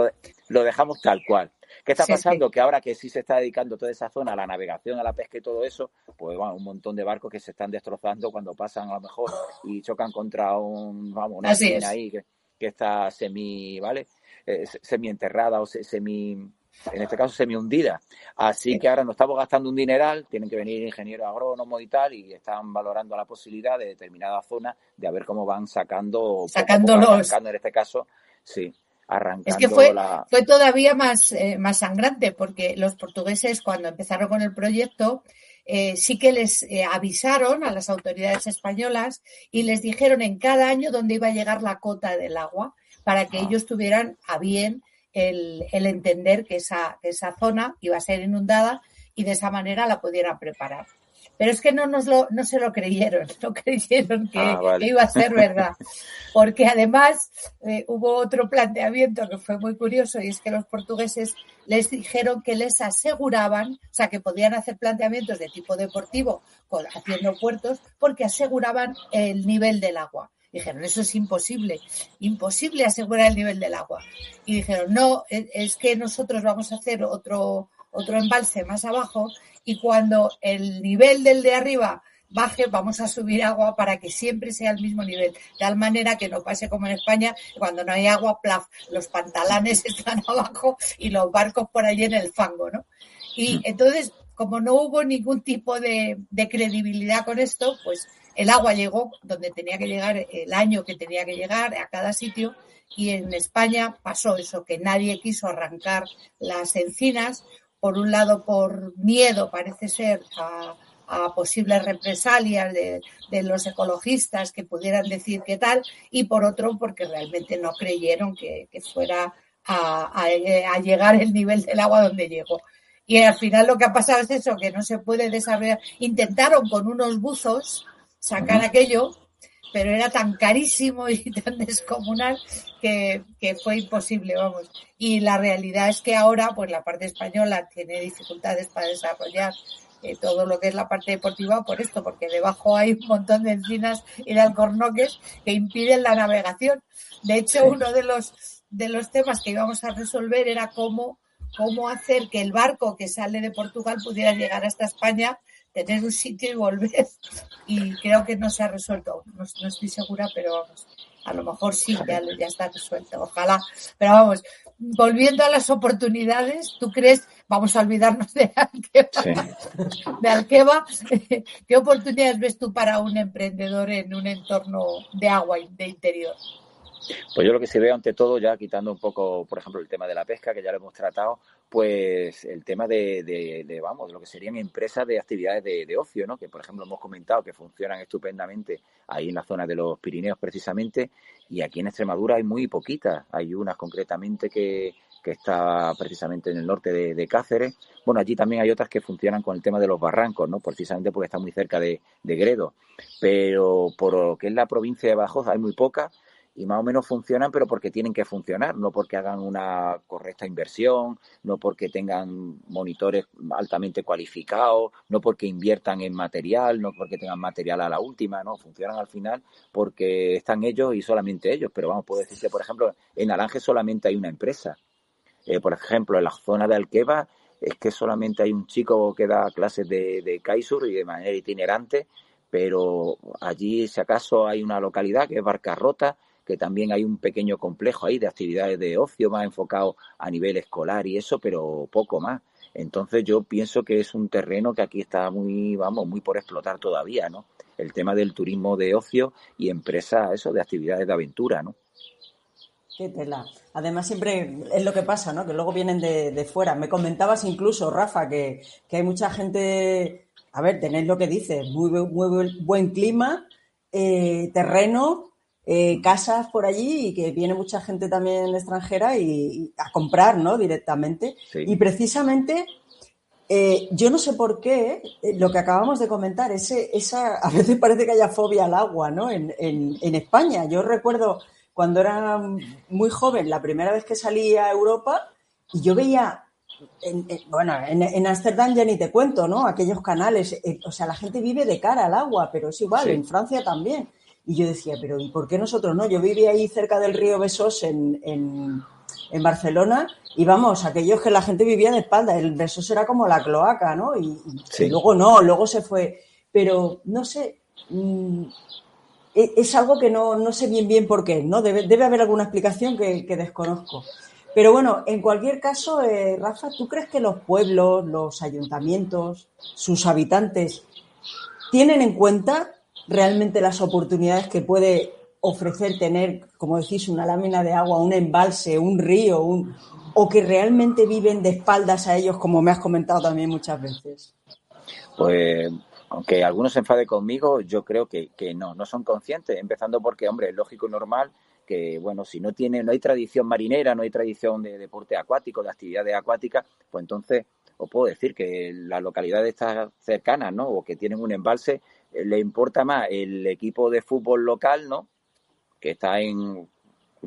S3: lo dejamos tal cual. ¿Qué está
S1: Sí,
S3: pasando?
S1: sí.
S3: Que ahora que sí se está dedicando toda esa zona a la navegación, a la pesca y todo eso, pues bueno, un montón de barcos que se están destrozando cuando pasan a lo mejor y chocan contra una
S1: Así
S3: encina
S1: es.
S3: ahí que está ¿vale? Semi enterrada o en este caso semi hundida. Así
S1: Sí.
S3: que ahora nos estamos gastando un dineral, tienen que venir ingenieros agrónomos y tal, y están valorando la posibilidad de determinadas zonas de a ver cómo van sacando, poco a poco
S1: Sacándolos.
S3: arrancando en este caso, sí,
S1: Es que
S3: arrancando la...
S1: fue todavía más sangrante, porque los portugueses, cuando empezaron con el proyecto, sí que les avisaron a las autoridades españolas y les dijeron en cada año dónde iba a llegar la cota del agua, para que ellos tuvieran a bien el entender que esa zona iba a ser inundada y de esa manera la pudieran preparar. Pero es que no se lo creyeron, no creyeron que
S3: vale.
S1: iba a ser verdad. Porque además hubo otro planteamiento que fue muy curioso, y es que los portugueses les dijeron que les aseguraban, o sea, que podían hacer planteamientos de tipo deportivo haciendo puertos, porque aseguraban el nivel del agua. Dijeron, eso es imposible asegurar el nivel del agua. Y dijeron, no, es que nosotros vamos a hacer otro embalse más abajo, y cuando el nivel del de arriba baje, vamos a subir agua para que siempre sea el mismo nivel, de tal manera que no pase como en España, cuando no hay agua, plaf, los pantalanes están abajo y los barcos por allí en el fango, ¿no? Y entonces, como no hubo ningún tipo de credibilidad con esto, pues el agua llegó donde tenía que llegar, el año que tenía que llegar, a cada sitio, y en España pasó eso, que nadie quiso arrancar las encinas, por un lado por miedo, parece ser, a posibles represalias de los ecologistas que pudieran decir qué tal, y por otro porque realmente no creyeron que fuera a llegar el nivel del agua donde llegó. Y al final lo que ha pasado es eso, que no se puede desarrollar. Intentaron con unos buzos sacar aquello, pero era tan carísimo y tan descomunal que fue imposible, vamos. Y la realidad es que ahora, pues la parte española tiene dificultades para desarrollar todo lo que es la parte deportiva por esto, porque debajo hay un montón de encinas y de alcornoques que impiden la navegación. De hecho, uno de los temas que íbamos a resolver era cómo hacer que el barco que sale de Portugal pudiera llegar hasta España, tener un sitio y volver. Y creo que no se ha resuelto. No estoy segura, pero vamos, a lo mejor sí, ya está resuelto. Ojalá. Pero vamos, volviendo a las oportunidades, ¿tú crees? Vamos a olvidarnos de Alqueva. Sí. De Alqueva. ¿Qué oportunidades ves tú para un emprendedor en un entorno de agua de interior?
S3: Pues yo lo que sí veo, ante todo, ya quitando un poco, por ejemplo, el tema de la pesca, que ya lo hemos tratado, pues el tema de lo que serían empresas de actividades de ocio, ¿no? Que, por ejemplo, hemos comentado que funcionan estupendamente ahí en la zona de los Pirineos, precisamente, y aquí en Extremadura hay muy poquitas. Hay unas concretamente que está precisamente en el norte de Cáceres. Bueno, allí también hay otras que funcionan con el tema de los barrancos, ¿no? Precisamente porque está muy cerca de Gredos. Pero por lo que es la provincia de Badajoz hay muy pocas, y más o menos funcionan, pero porque tienen que funcionar, no porque hagan una correcta inversión, no porque tengan monitores altamente cualificados, no porque inviertan en material, no porque tengan material a la última, no, funcionan al final porque están ellos y solamente ellos. Pero vamos, puedo decir que, por ejemplo, en Alange solamente hay una empresa. Por ejemplo, en la zona de Alqueva es que solamente hay un chico que da clases de kitesurf y de manera itinerante, pero allí, si acaso, hay una localidad que es Barcarrota, que también hay un pequeño complejo ahí de actividades de ocio más enfocado a nivel escolar y eso, pero poco más. Entonces yo pienso que es un terreno que aquí está muy por explotar todavía, ¿no? El tema del turismo de ocio y empresas, eso, de actividades de aventura, ¿no?
S2: Qué tela. Además siempre es lo que pasa, ¿no? Que luego vienen de fuera. Me comentabas incluso, Rafa, que hay mucha gente, a ver, tenéis lo que dices, muy buen clima, terreno, casas por allí, y que viene mucha gente también extranjera y a comprar, ¿no? Directamente. Sí. Y precisamente, yo no sé por qué, lo que acabamos de comentar, esa a veces parece que haya fobia al agua, ¿no? En España. Yo recuerdo cuando era muy joven, la primera vez que salí a Europa, y yo veía, en Ámsterdam ya ni te cuento, ¿no? Aquellos canales, o sea, la gente vive de cara al agua, pero es igual,
S3: Sí.
S2: en Francia también. Y yo decía, pero ¿y por qué nosotros no? Yo vivía ahí cerca del río Besós en Barcelona, y vamos, aquellos que la gente vivía de espalda, el Besós era como la cloaca, ¿no?
S3: Sí.
S2: Y luego no, luego se fue. Pero no sé, es algo que no sé bien por qué, ¿no? Debe haber alguna explicación que desconozco. Pero bueno, en cualquier caso, Rafa, ¿tú crees que los pueblos, los ayuntamientos, sus habitantes tienen en cuenta realmente las oportunidades que puede ofrecer tener, como decís, una lámina de agua, un embalse, un río, o que realmente viven de espaldas a ellos, como me has comentado también muchas veces?
S3: Pues, aunque algunos se enfade conmigo, yo creo que no son conscientes, empezando porque, hombre, es lógico y normal que, bueno, si no hay tradición marinera, no hay tradición de deporte acuático, de actividades acuáticas, pues entonces os puedo decir que las localidades estas cercanas, ¿no? O que tienen un embalse, le importa más el equipo de fútbol local, ¿no? Que está en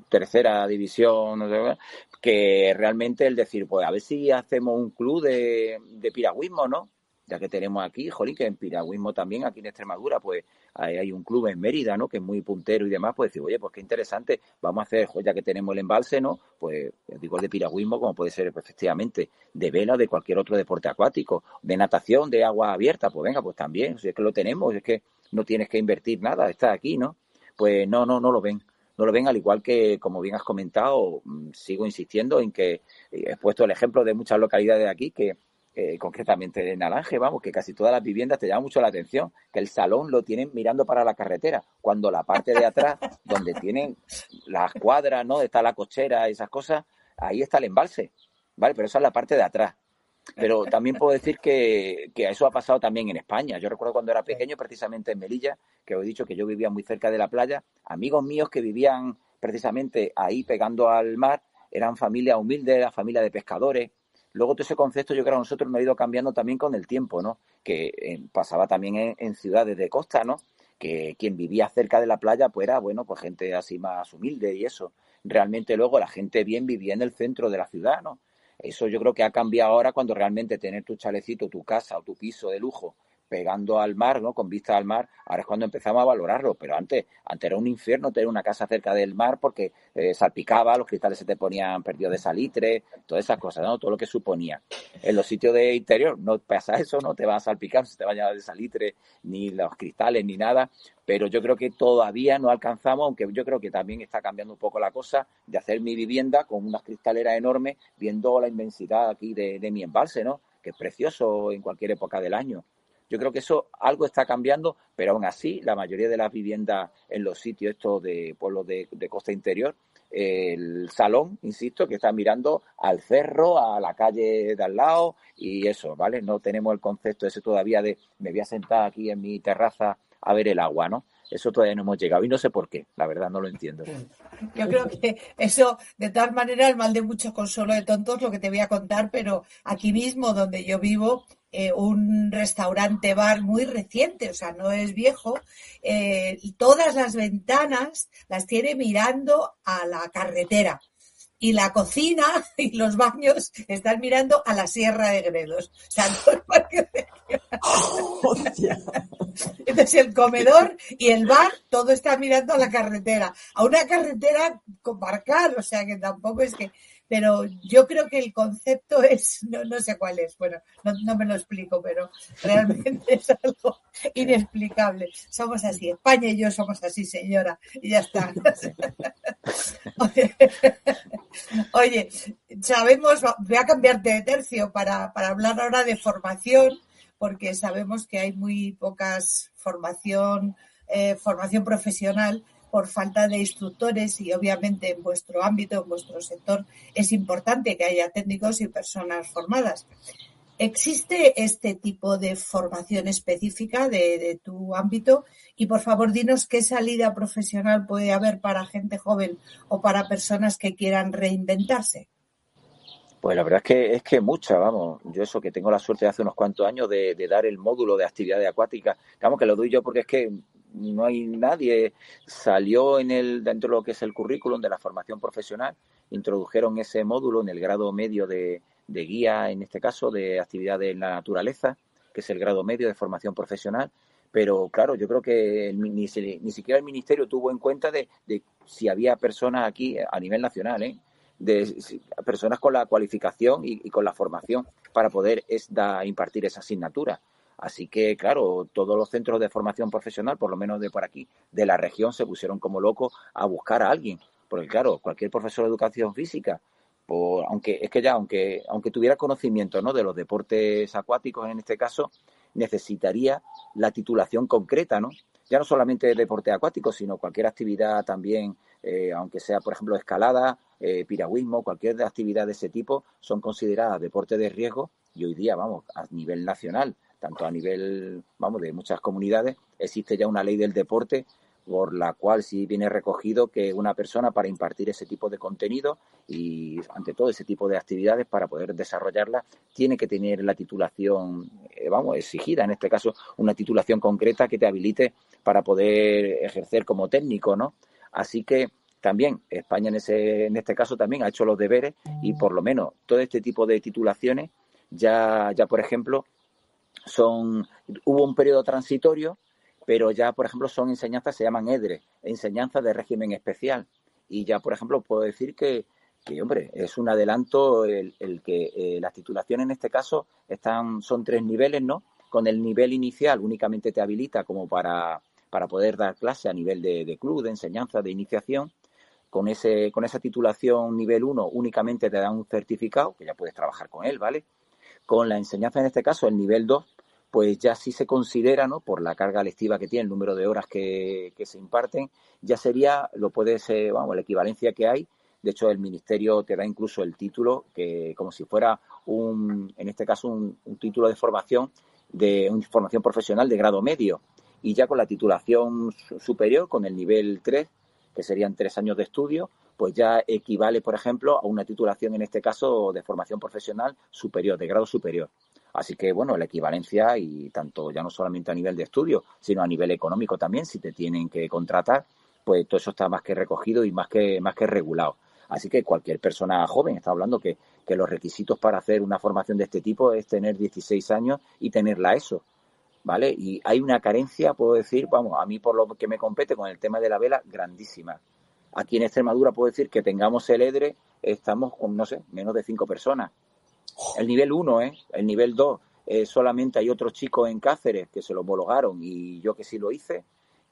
S3: tercera división, no sé, que realmente el decir, pues a ver si hacemos un club de piragüismo, ¿no? Ya que tenemos aquí, jolín, que en piragüismo también, aquí en Extremadura, pues hay un club en Mérida, ¿no? Que es muy puntero y demás, pues decir, oye, pues qué interesante, vamos a hacer, ya que tenemos el embalse, ¿no? Pues digo, de piragüismo, como puede ser, pues, efectivamente, de vela, de cualquier otro deporte acuático, de natación, de agua abierta, pues venga, pues también, si es que lo tenemos, es que no tienes que invertir nada, está aquí, ¿no? Pues no lo ven. No lo ven, al igual que, como bien has comentado, sigo insistiendo en que he puesto el ejemplo de muchas localidades de aquí que, concretamente de Naranjo, vamos, que casi todas las viviendas te llama mucho la atención, que el salón lo tienen mirando para la carretera, cuando la parte de atrás, donde tienen las cuadras, ¿no? Está la cochera, esas cosas, ahí está el embalse, ¿vale? Pero esa es la parte de atrás. Pero también puedo decir que eso ha pasado también en España. Yo recuerdo cuando era pequeño, precisamente en Melilla, que os he dicho que yo vivía muy cerca de la playa, amigos míos que vivían precisamente ahí pegando al mar, eran familias humildes, era familia de pescadores. Luego todo ese concepto yo creo que a nosotros nos ha ido cambiando también con el tiempo, ¿no? Que pasaba también en ciudades de costa, ¿no? Que quien vivía cerca de la playa pues era, bueno, pues gente así más humilde y eso. Realmente luego la gente bien vivía en el centro de la ciudad, ¿no? Eso yo creo que ha cambiado ahora cuando realmente tener tu chalecito, tu casa o tu piso de lujo pegando al mar, ¿no? Con vista al mar, ahora es cuando empezamos a valorarlo, pero antes era un infierno tener una casa cerca del mar porque salpicaba, los cristales se te ponían perdidos de salitre, todas esas cosas, ¿no? Todo lo que suponía. En los sitios de interior no pasa eso, no te va a salpicar, no se te va a llenar de salitre, ni los cristales, ni nada, pero yo creo que todavía no alcanzamos, aunque yo creo que también está cambiando un poco la cosa, de hacer mi vivienda con unas cristaleras enormes, viendo la inmensidad aquí de mi embalse, ¿no? Que es precioso en cualquier época del año. Yo creo que eso algo está cambiando, pero aún así la mayoría de las viviendas en los sitios estos de pueblos de costa interior, el salón, insisto, que está mirando al cerro, a la calle de al lado y eso, ¿vale? No tenemos el concepto ese todavía de me voy a sentar aquí en mi terraza a ver el agua, ¿no? Eso todavía no hemos llegado y no sé por qué, la verdad no lo entiendo.
S1: Yo creo que eso, de todas maneras, mal de mucho consuelo de tontos lo que te voy a contar, pero aquí mismo donde yo vivo, un restaurante bar muy reciente, o sea, no es viejo, y todas las ventanas las tiene mirando a la carretera. Y la cocina y los baños están mirando a la Sierra de Gredos. O sea, no es porque
S2: ¡Hostia!
S1: entonces el comedor y el bar, todo está mirando a la carretera, a una carretera comarcal, o sea que tampoco es que... Pero yo creo que el concepto es, no sé cuál es, bueno, no me lo explico, pero realmente es algo inexplicable. Somos así, España y yo somos así, señora, y ya está. Oye, sabemos, voy a cambiarte de tercio para hablar ahora de formación, porque sabemos que hay muy pocas formación profesional por falta de instructores y obviamente en vuestro ámbito, en vuestro sector, es importante que haya técnicos y personas formadas. ¿Existe este tipo de formación específica de tu ámbito? Y por favor, dinos qué salida profesional puede haber para gente joven o para personas que quieran reinventarse.
S3: Pues la verdad es que mucha, vamos. Yo eso que tengo la suerte de hace unos cuantos años de dar el módulo de actividades acuáticas, vamos que lo doy yo porque es que no hay nadie. Salió dentro de lo que es el currículum de la formación profesional, introdujeron ese módulo en el grado medio de guía, en este caso, de actividades en la naturaleza, que es el grado medio de formación profesional. Pero claro, yo creo que ni siquiera el Ministerio tuvo en cuenta de si había personas aquí a nivel nacional, personas con la cualificación y con la formación para poder impartir esa asignatura. Así que, claro, todos los centros de formación profesional, por lo menos de por aquí, de la región, se pusieron como locos a buscar a alguien. Porque, claro, cualquier profesor de educación física, aunque tuviera conocimiento, ¿no?, de los deportes acuáticos en este caso, necesitaría la titulación concreta, ¿no? Ya no solamente de deporte acuático, sino cualquier actividad también, aunque sea, por ejemplo, escalada, piragüismo, cualquier actividad de ese tipo, son consideradas deportes de riesgo y hoy día, vamos, a nivel nacional, tanto a nivel, vamos, de muchas comunidades, existe ya una ley del deporte por la cual sí viene recogido que una persona para impartir ese tipo de contenido y, ante todo, ese tipo de actividades para poder desarrollarlas, tiene que tener la titulación, exigida, en este caso, una titulación concreta que te habilite para poder ejercer como técnico, ¿no? Así que también España en este caso también ha hecho los deberes y por lo menos todo este tipo de titulaciones ya por ejemplo, hubo un periodo transitorio, pero ya, por ejemplo, son enseñanzas, se llaman EDRE, enseñanzas de régimen especial. Y ya, por ejemplo, puedo decir que hombre, es un adelanto el que las titulaciones en este caso son 3 niveles, ¿no? Con el nivel inicial únicamente te habilita como para poder dar clase a nivel de club, de enseñanza, de iniciación. Con esa titulación nivel 1 únicamente te dan un certificado, que ya puedes trabajar con él, ¿vale? Con la enseñanza, en este caso, el nivel 2, pues ya sí se considera, ¿no?, por la carga lectiva que tiene, el número de horas que se imparten, ya sería, la equivalencia que hay. De hecho, el Ministerio te da incluso el título, que como si fuera en este caso, un título de formación, de una formación profesional de grado medio. Y ya con la titulación superior, con el nivel 3, que serían 3 años de estudio, pues ya equivale, por ejemplo, a una titulación, en este caso, de formación profesional superior, de grado superior. Así que, bueno, la equivalencia, y tanto ya no solamente a nivel de estudio, sino a nivel económico también, si te tienen que contratar, pues todo eso está más que recogido y más que regulado. Así que cualquier persona joven, está hablando que los requisitos para hacer una formación de este tipo es tener 16 años y tener la ESO, ¿vale? Y hay una carencia, puedo decir, vamos, a mí por lo que me compete con el tema de la vela, grandísima. Aquí en Extremadura puedo decir que tengamos el EDRE, estamos con, no sé, menos de 5 personas. El nivel 1, el nivel 2, solamente hay otros chicos en Cáceres que se lo homologaron y yo que sí lo hice,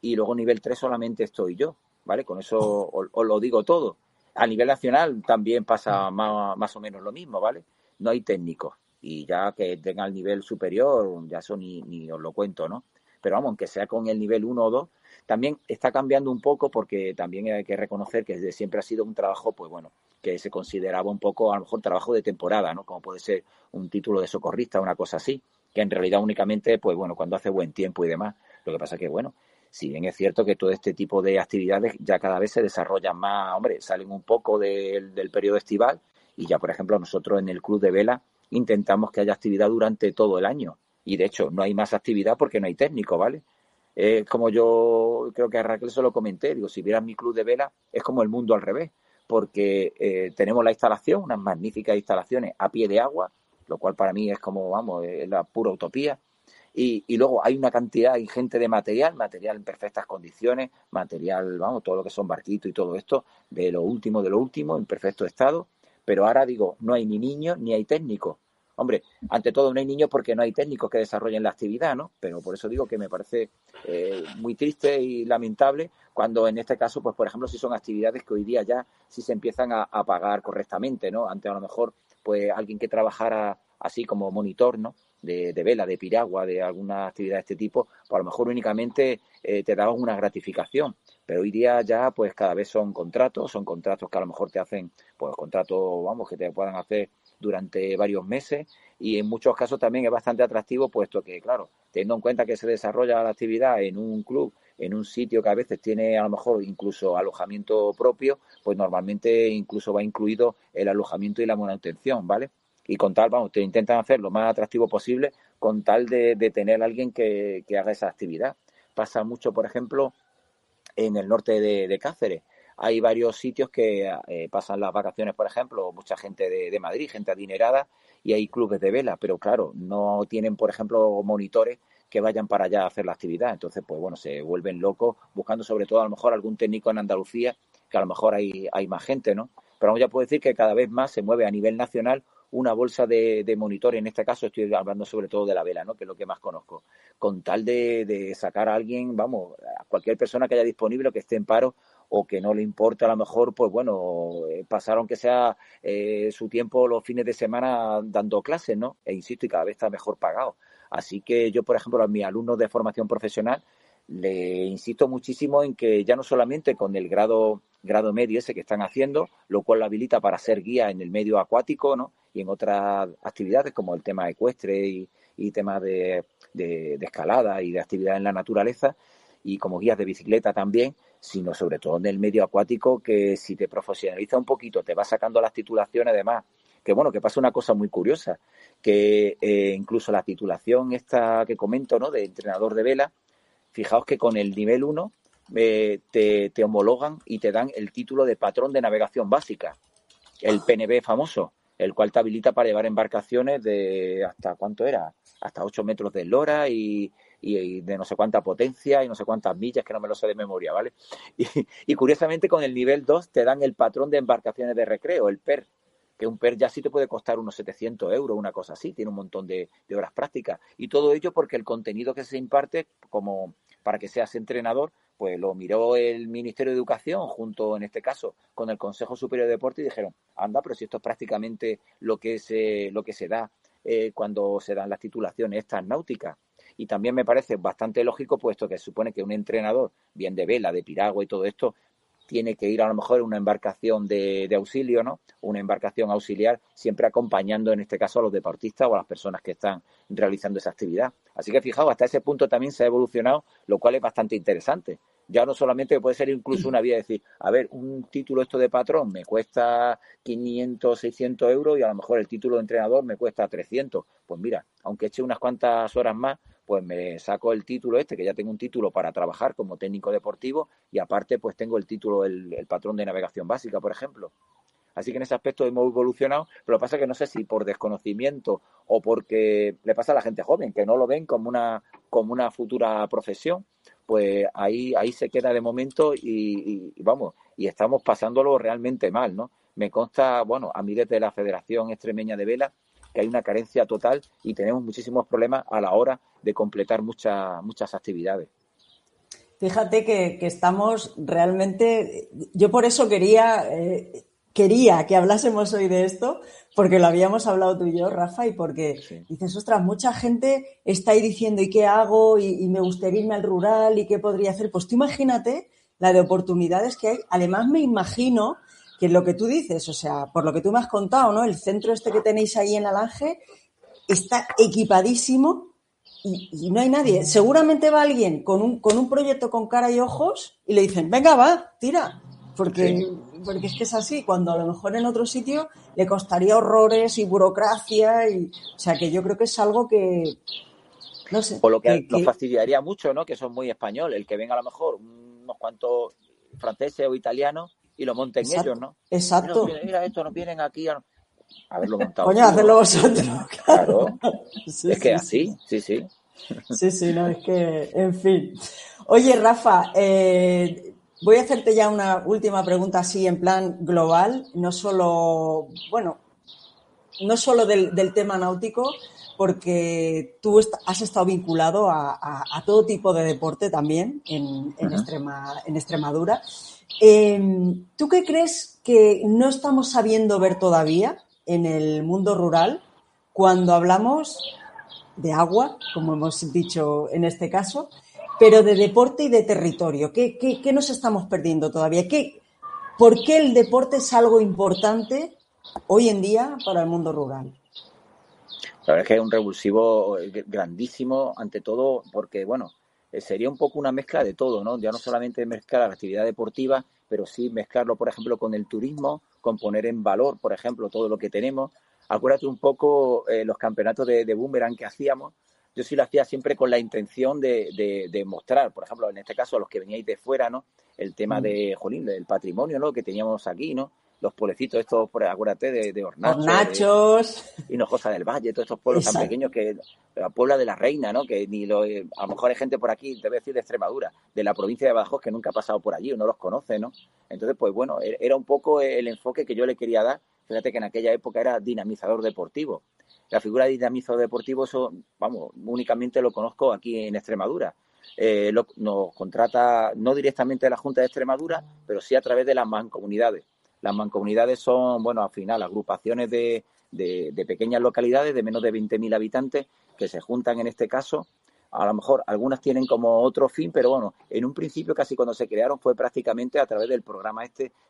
S3: y luego nivel 3 solamente estoy yo, ¿vale? Con eso os lo digo todo. A nivel nacional también pasa más o menos lo mismo, ¿vale? No hay técnicos, y ya que tenga el nivel superior, ya eso ni os lo cuento, ¿no? Pero vamos, aunque sea con el nivel 1 o 2, también está cambiando un poco, porque también hay que reconocer que desde siempre ha sido un trabajo, pues bueno, que se consideraba un poco, a lo mejor, trabajo de temporada, ¿no? Como puede ser un título de socorrista, una cosa así, que en realidad únicamente, pues bueno, cuando hace buen tiempo y demás. Lo que pasa que, bueno, si bien es cierto que todo este tipo de actividades ya cada vez se desarrollan más, hombre, salen un poco del periodo estival, y ya, por ejemplo, nosotros en el Club de Vela intentamos que haya actividad durante todo el año. Y de hecho, no hay más actividad porque no hay técnico, ¿vale? Como yo creo que a Raquel se lo comenté, digo, si vieras mi club de vela, es como el mundo al revés, porque tenemos la instalación, unas magníficas instalaciones a pie de agua, lo cual para mí es como, vamos, es la pura utopía. Y luego hay una cantidad ingente de material en perfectas condiciones, material, vamos, todo lo que son barquitos y todo esto, de lo último, en perfecto estado. Pero ahora digo, no hay ni niños ni hay técnicos. Hombre, ante todo no hay niños porque no hay técnicos que desarrollen la actividad, ¿no? Pero por eso digo que me parece muy triste y lamentable cuando en este caso, pues por ejemplo, si son actividades que hoy día ya sí se empiezan a pagar correctamente, ¿no? Antes a lo mejor, pues alguien que trabajara así como monitor, ¿no?, de vela, de piragua, de alguna actividad de este tipo, pues a lo mejor únicamente te daban una gratificación. Pero hoy día ya, pues cada vez son contratos que a lo mejor te hacen, pues contratos, vamos, que te puedan hacer durante varios meses, y en muchos casos también es bastante atractivo, puesto que, claro, teniendo en cuenta que se desarrolla la actividad en un club, en un sitio que a veces tiene a lo mejor incluso alojamiento propio, pues normalmente incluso va incluido el alojamiento y la manutención, ¿vale? Y con tal, vamos, te intentan hacer lo más atractivo posible con tal de tener a alguien que haga esa actividad. pasa mucho, por ejemplo, en el norte de Cáceres. Hay varios sitios que pasan las vacaciones, por ejemplo, mucha gente de Madrid, gente adinerada, y hay clubes de vela, pero claro, no tienen, por ejemplo, monitores que vayan para allá a hacer la actividad. Entonces, pues bueno, se vuelven locos buscando sobre todo a lo mejor algún técnico en Andalucía, que a lo mejor hay más gente, ¿no? Pero vamos, ya puedo decir que cada vez más se mueve a nivel nacional una bolsa de monitores. En este caso estoy hablando sobre todo de la vela, ¿no? Que es lo que más conozco. Con tal de sacar a alguien, vamos, a cualquier persona que haya disponible o que esté en paro o que no le importa a lo mejor, pues bueno, pasar aunque sea su tiempo los fines de semana dando clases, ¿no? E insisto, y cada vez está mejor pagado. Así que yo, por ejemplo, a mis alumnos de formación profesional le insisto muchísimo en que ya no solamente con el grado medio ese que están haciendo, lo cual lo habilita para ser guía en el medio acuático, ¿no? Y en otras actividades como el tema ecuestre y temas de escalada y de actividad en la naturaleza, y como guías de bicicleta también, sino sobre todo en el medio acuático, que si te profesionaliza un poquito, te va sacando las titulaciones, además, que bueno, que pasa una cosa muy curiosa, que incluso la titulación esta que comento, ¿no?, de entrenador de vela, fijaos que con el nivel 1 te homologan y te dan el título de patrón de navegación básica, el PNB famoso, el cual te habilita para llevar embarcaciones de hasta, ¿cuánto era? Hasta 8 metros de eslora y de no sé cuánta potencia y no sé cuántas millas, que no me lo sé de memoria, ¿vale? Y curiosamente con el nivel 2 te dan el patrón de embarcaciones de recreo, el PER, que un PER ya sí te puede costar unos 700 euros, una cosa así, tiene un montón de horas prácticas. Y todo ello porque el contenido que se imparte, como para que seas entrenador, pues lo miró el Ministerio de Educación junto, en este caso, con el Consejo Superior de Deporte y dijeron, anda, pero si esto es prácticamente lo que se da cuando se dan las titulaciones estas náuticas. Y también me parece bastante lógico, puesto que se supone que un entrenador, bien de vela, de piragua y todo esto, tiene que ir a lo mejor en una embarcación de auxilio, ¿no? Una embarcación auxiliar, siempre acompañando en este caso a los deportistas o a las personas que están realizando esa actividad. Así que fijaos, hasta ese punto también se ha evolucionado, lo cual es bastante interesante. Ya no solamente puede ser incluso una vía de decir, a ver, un título esto de patrón me cuesta 500, 600 euros y a lo mejor el título de entrenador me cuesta 300. Pues mira, aunque eche unas cuantas horas más, pues me saco el título que ya tengo un título para trabajar como técnico deportivo y aparte pues tengo el título, el patrón de navegación básica, por ejemplo. Así que en ese aspecto hemos evolucionado, pero lo que pasa es que no sé si por desconocimiento o porque le pasa a la gente joven, que no lo ven como una futura profesión, pues ahí se queda de momento y vamos, y estamos pasándolo realmente mal, ¿no? Me consta, bueno, a mí desde la Federación Extremeña de Vela, que hay una carencia total y tenemos muchísimos problemas a la hora de completar muchas actividades.
S2: Fíjate que estamos realmente... Yo por eso quería que hablásemos hoy de esto, porque lo habíamos hablado tú y yo, Rafa, y porque
S3: Sí.
S2: dices, ostras, mucha gente está ahí diciendo, ¿y qué hago? Y me gustaría irme al rural, ¿y qué podría hacer? Pues tú imagínate la de oportunidades que hay. Además, me imagino que lo que tú dices, o sea, por lo que tú me has contado, ¿no? El centro este que tenéis ahí en Alange está equipadísimo y no hay nadie. Seguramente va alguien con un proyecto con cara y ojos y le dicen, venga, va, tira. Porque es que es así, cuando a lo mejor en otro sitio le costaría horrores y burocracia. O sea, que yo creo que es algo que, no sé,
S3: O lo que nos fastidiaría mucho, ¿no? Que son muy español, el que venga a lo mejor unos cuantos franceses o italianos y lo monten ellos, ¿no?
S2: Exacto.
S3: Mira esto, nos vienen aquí a haberlo montado
S2: Coño,
S3: tú,
S2: hacerlo
S3: ¿no?
S2: vosotros,
S3: Claro.
S2: Sí,
S3: Es que
S2: sí.
S3: así, sí.
S2: Sí, no, es que, en fin. Oye, Rafa, voy a hacerte ya una última pregunta así en plan global, no solo del tema náutico, porque tú has estado vinculado a todo tipo de deporte también en Extremadura. ¿Tú qué crees que no estamos sabiendo ver todavía en el mundo rural cuando hablamos de agua, como hemos dicho en este caso, pero de deporte y de territorio? ¿Qué nos estamos perdiendo todavía? ¿Por qué el deporte es algo importante hoy en día para el mundo rural?
S3: La verdad es que es un revulsivo grandísimo, ante todo, porque, bueno, sería un poco una mezcla de todo, ¿no? Ya no solamente mezclar la actividad deportiva, pero sí mezclarlo, por ejemplo, con el turismo, con poner en valor, por ejemplo, todo lo que tenemos. Acuérdate un poco los campeonatos de boomerang que hacíamos, yo sí lo hacía siempre con la intención de mostrar, por ejemplo, en este caso, a los que veníais de fuera, ¿no? El tema de, jolín, del patrimonio, ¿no? Que teníamos aquí, ¿no? Los pueblecitos estos, acuérdate, de Hornacho,
S2: Hornachos.
S3: Hinojosa del Valle, todos estos pueblos tan pequeños que la Puebla de la Reina, ¿no? Que ni lo, a lo mejor hay gente por aquí, te voy a decir de Extremadura, de la provincia de Badajoz que nunca ha pasado por allí o no los conoce, ¿no? Entonces, pues bueno, era un poco el enfoque que yo le quería dar. Fíjate que en aquella época era dinamizador deportivo. La figura de dinamizador deportivo, eso, vamos, únicamente lo conozco aquí en Extremadura. Nos contrata no directamente la Junta de Extremadura, pero sí a través de las mancomunidades. Las mancomunidades son, bueno, al final, agrupaciones de pequeñas localidades de menos de 20.000 habitantes que se juntan en este caso. A lo mejor algunas tienen como otro fin, pero bueno, en un principio casi cuando se crearon fue prácticamente a través del programa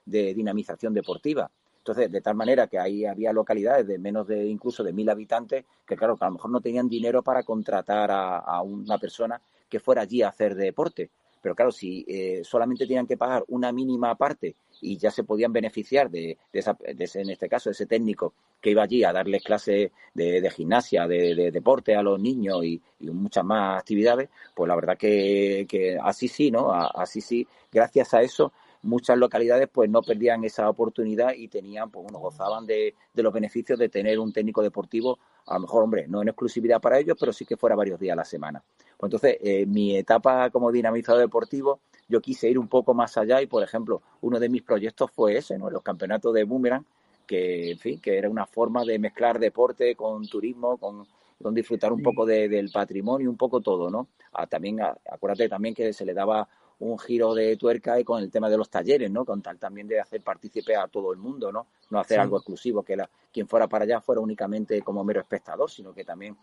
S3: de dinamización deportiva. Entonces, de tal manera que ahí había localidades de menos de incluso de 1.000 habitantes que, claro, que a lo mejor no tenían dinero para contratar a una persona que fuera allí a hacer deporte. Pero claro, si solamente tenían que pagar una mínima parte y ya se podían beneficiar de ese, en este caso, ese técnico que iba allí a darles clases de gimnasia, de deporte a los niños y muchas más actividades, pues la verdad que así sí, ¿no? Así sí, gracias a eso, muchas localidades pues no perdían esa oportunidad y tenían, pues bueno, gozaban de los beneficios de tener un técnico deportivo, a lo mejor, hombre, no en exclusividad para ellos, pero sí que fuera varios días a la semana. Pues entonces, mi etapa como dinamizador deportivo, yo quise ir un poco más allá y, por ejemplo, uno de mis proyectos fue ese, ¿no? Los campeonatos de boomerang, que, en fin, que era una forma de mezclar deporte con turismo, con disfrutar un poco del patrimonio, un poco todo, ¿no? También, acuérdate también que se le daba un giro de tuerca y con el tema de los talleres, ¿no? Con tal también de hacer partícipe a todo el mundo, ¿no? No hacer algo exclusivo, que quien fuera para allá fuera únicamente como mero espectador, sino que también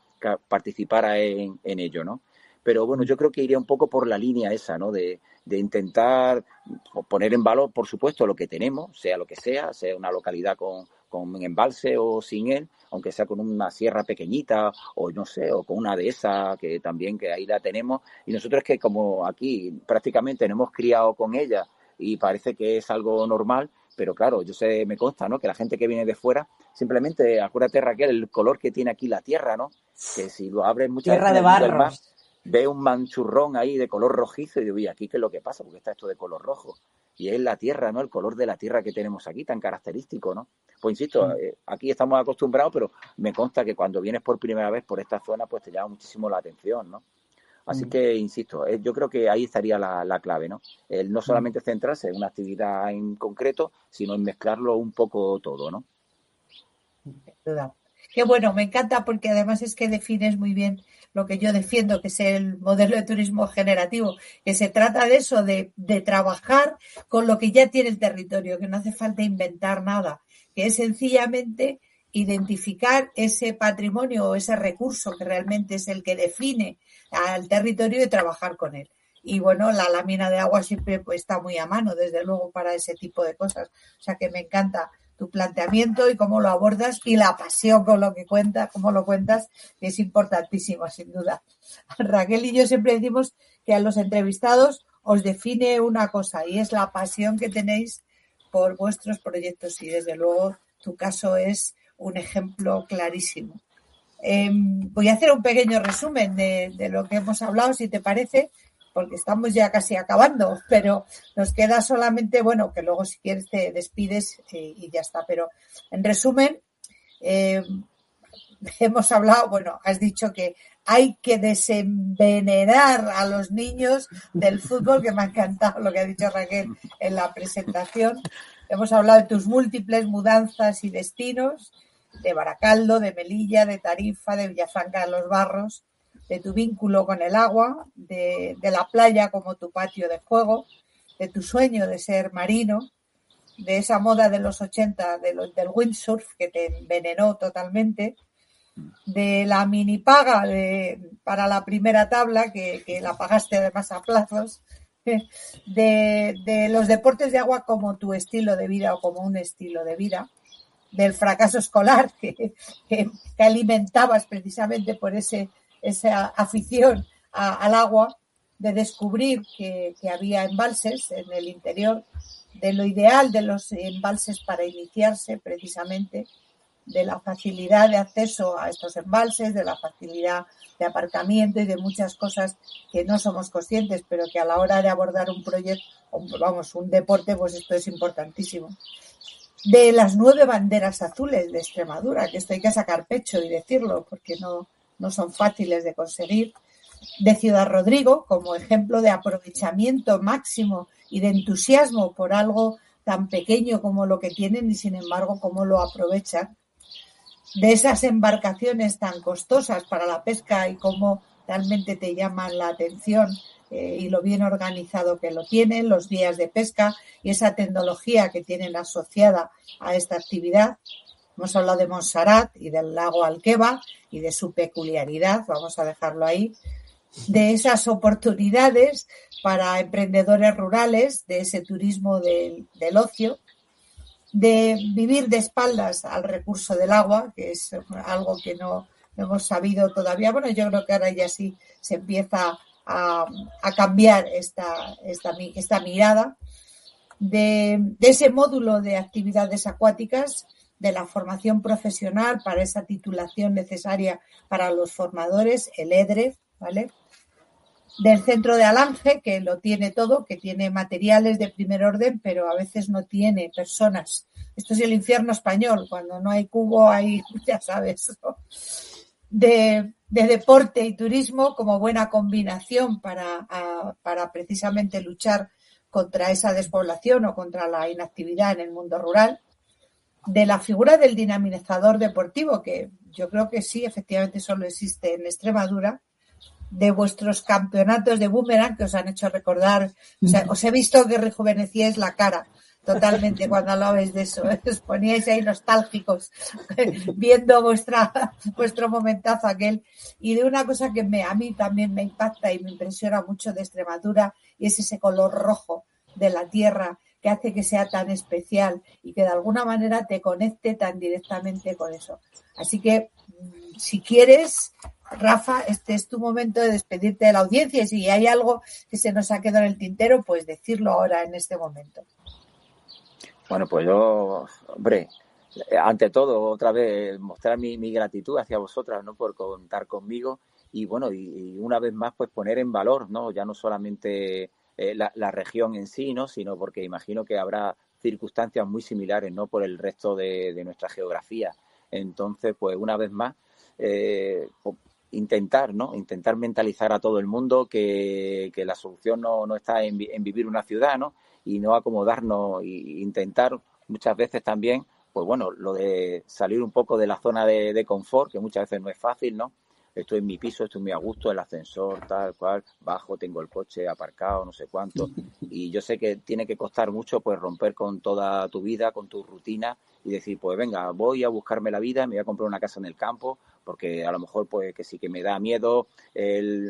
S3: participara en ello, ¿no? Pero bueno, yo creo que iría un poco por la línea esa, ¿no? De intentar poner en valor, por supuesto, lo que tenemos, sea lo que sea una localidad con embalse o sin él, aunque sea con una sierra pequeñita o no sé, o con una dehesa que también que ahí la tenemos. Y nosotros que como aquí prácticamente nos hemos criado con ella y parece que es algo normal, pero claro, me consta, ¿no? Que la gente que viene de fuera, simplemente, acuérdate, Raquel, el color que tiene aquí la tierra, ¿no? Que si lo abres muchas
S2: Tierra
S3: veces
S2: de
S3: en el Google
S2: barros.
S3: Maps, ve un manchurrón ahí de color rojizo y digo, ¿y aquí qué es lo que pasa? Porque está esto de color rojo. Y es la tierra, ¿no? El color de la tierra que tenemos aquí, tan característico, ¿no? Pues insisto, aquí estamos acostumbrados, pero me consta que cuando vienes por primera vez por esta zona, pues te llama muchísimo la atención, ¿no? Así que, insisto, yo creo que ahí estaría la clave, ¿no? El no solamente centrarse en una actividad en concreto, sino en mezclarlo un poco todo, ¿no?
S1: Qué bueno, me encanta porque además es que defines muy bien lo que yo defiendo, que es el modelo de turismo generativo, que se trata de eso, de trabajar con lo que ya tiene el territorio, que no hace falta inventar nada, que es sencillamente identificar ese patrimonio o ese recurso que realmente es el que define al territorio y trabajar con él. Y bueno, la lámina de agua siempre pues, está muy a mano, desde luego, para ese tipo de cosas. O sea que me encanta tu planteamiento y cómo lo abordas y la pasión con lo que cuentas, cómo lo cuentas, que es importantísimo, sin duda. Raquel y yo siempre decimos que a los entrevistados os define una cosa y es la pasión que tenéis por vuestros proyectos y desde luego tu caso es un ejemplo clarísimo. Voy a hacer un pequeño resumen de lo que hemos hablado, si te parece, porque estamos ya casi acabando, pero nos queda solamente, bueno, que luego si quieres te despides y ya está. Pero en resumen, hemos hablado, bueno, has dicho que hay que desenvenenar a los niños del fútbol, que me ha encantado lo que ha dicho Raquel en la presentación. Hemos hablado de tus múltiples mudanzas y destinos, de Baracaldo, de Melilla, de Tarifa, de Villafranca de los Barros, de tu vínculo con el agua, de la playa como tu patio de juego, de tu sueño de ser marino, de esa moda de los 80 del windsurf que te envenenó totalmente, de la mini paga para la primera tabla que la pagaste además a plazos, de los deportes de agua como tu estilo de vida o como un estilo de vida, del fracaso escolar que alimentabas precisamente por esa afición al agua, de descubrir que había embalses en el interior, de lo ideal de los embalses para iniciarse precisamente, de la facilidad de acceso a estos embalses, de la facilidad de aparcamiento y de muchas cosas que no somos conscientes, pero que a la hora de abordar un proyecto, un deporte, pues esto es importantísimo. De las 9 banderas azules de Extremadura, que esto hay que sacar pecho y decirlo, porque no son fáciles de conseguir. De Ciudad Rodrigo, como ejemplo de aprovechamiento máximo y de entusiasmo por algo tan pequeño como lo que tienen y, sin embargo, cómo lo aprovechan. De esas embarcaciones tan costosas para la pesca y cómo realmente te llaman la atención y lo bien organizado que lo tienen, los días de pesca y esa tecnología que tienen asociada a esta actividad. Hemos hablado de Montserrat y del lago Alqueva y de su peculiaridad, vamos a dejarlo ahí. De esas oportunidades para emprendedores rurales, de ese turismo del ocio, de vivir de espaldas al recurso del agua, que es algo que no hemos sabido todavía. Bueno, yo creo que ahora ya sí se empieza a cambiar esta mirada, de ese módulo de actividades acuáticas, de la formación profesional para esa titulación necesaria para los formadores, el EDRE, ¿vale? Del centro de Alange, que lo tiene todo, que tiene materiales de primer orden, pero a veces no tiene personas. Esto es el infierno español, cuando no hay cubo hay, ya sabes, ¿no? De deporte y turismo como buena combinación para precisamente luchar contra esa despoblación o contra la inactividad en el mundo rural. De la figura del dinamizador deportivo, que yo creo que sí, efectivamente solo existe en Extremadura. De vuestros campeonatos de boomerang que os han hecho recordar, o sea, os he visto que rejuvenecíais la cara totalmente cuando hablabais de eso, os poníais ahí nostálgicos viendo vuestro momentazo aquel. Y de una cosa que a mí también me impacta y me impresiona mucho de Extremadura, y es ese color rojo de la tierra que hace que sea tan especial y que de alguna manera te conecte tan directamente con eso. Así que, si quieres, Rafa, este es tu momento de despedirte de la audiencia, y si hay algo que se nos ha quedado en el tintero, pues decirlo ahora en este momento.
S3: Bueno, pues yo, hombre, ante todo, otra vez, mostrar mi gratitud hacia vosotras, ¿no?, por contar conmigo y, bueno, y una vez más, pues poner en valor, ¿no?, ya no solamente la región en sí, ¿no?, sino porque imagino que habrá circunstancias muy similares, ¿no?, por el resto de nuestra geografía. Entonces, pues una vez más, intentar mentalizar a todo el mundo que la solución no está en vivir una ciudad, ¿no?, y no acomodarnos, e intentar muchas veces también, pues bueno, lo de salir un poco de la zona de confort, que muchas veces no es fácil, ¿no? Estoy en mi piso, estoy muy a gusto, el ascensor, tal cual, bajo, tengo el coche aparcado, no sé cuánto, y yo sé que tiene que costar mucho, pues romper con toda tu vida, con tu rutina, y decir, pues venga, voy a buscarme la vida, me voy a comprar una casa en el campo, porque a lo mejor pues que sí que me da miedo,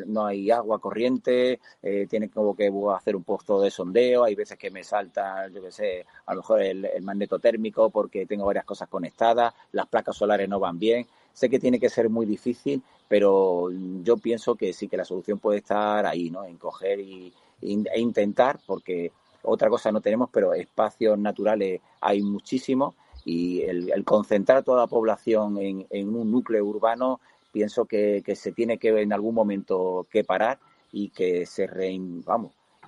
S3: no hay agua corriente, tiene como que hacer un pozo de sondeo, hay veces que me salta, yo qué sé, a lo mejor el magneto térmico porque tengo varias cosas conectadas, las placas solares no van bien. Sé que tiene que ser muy difícil, pero yo pienso que sí, que la solución puede estar ahí, ¿no?, en coger e intentar, porque otra cosa no tenemos, pero espacios naturales hay muchísimos, y el concentrar toda la población en un núcleo urbano, pienso que se tiene que en algún momento que parar y que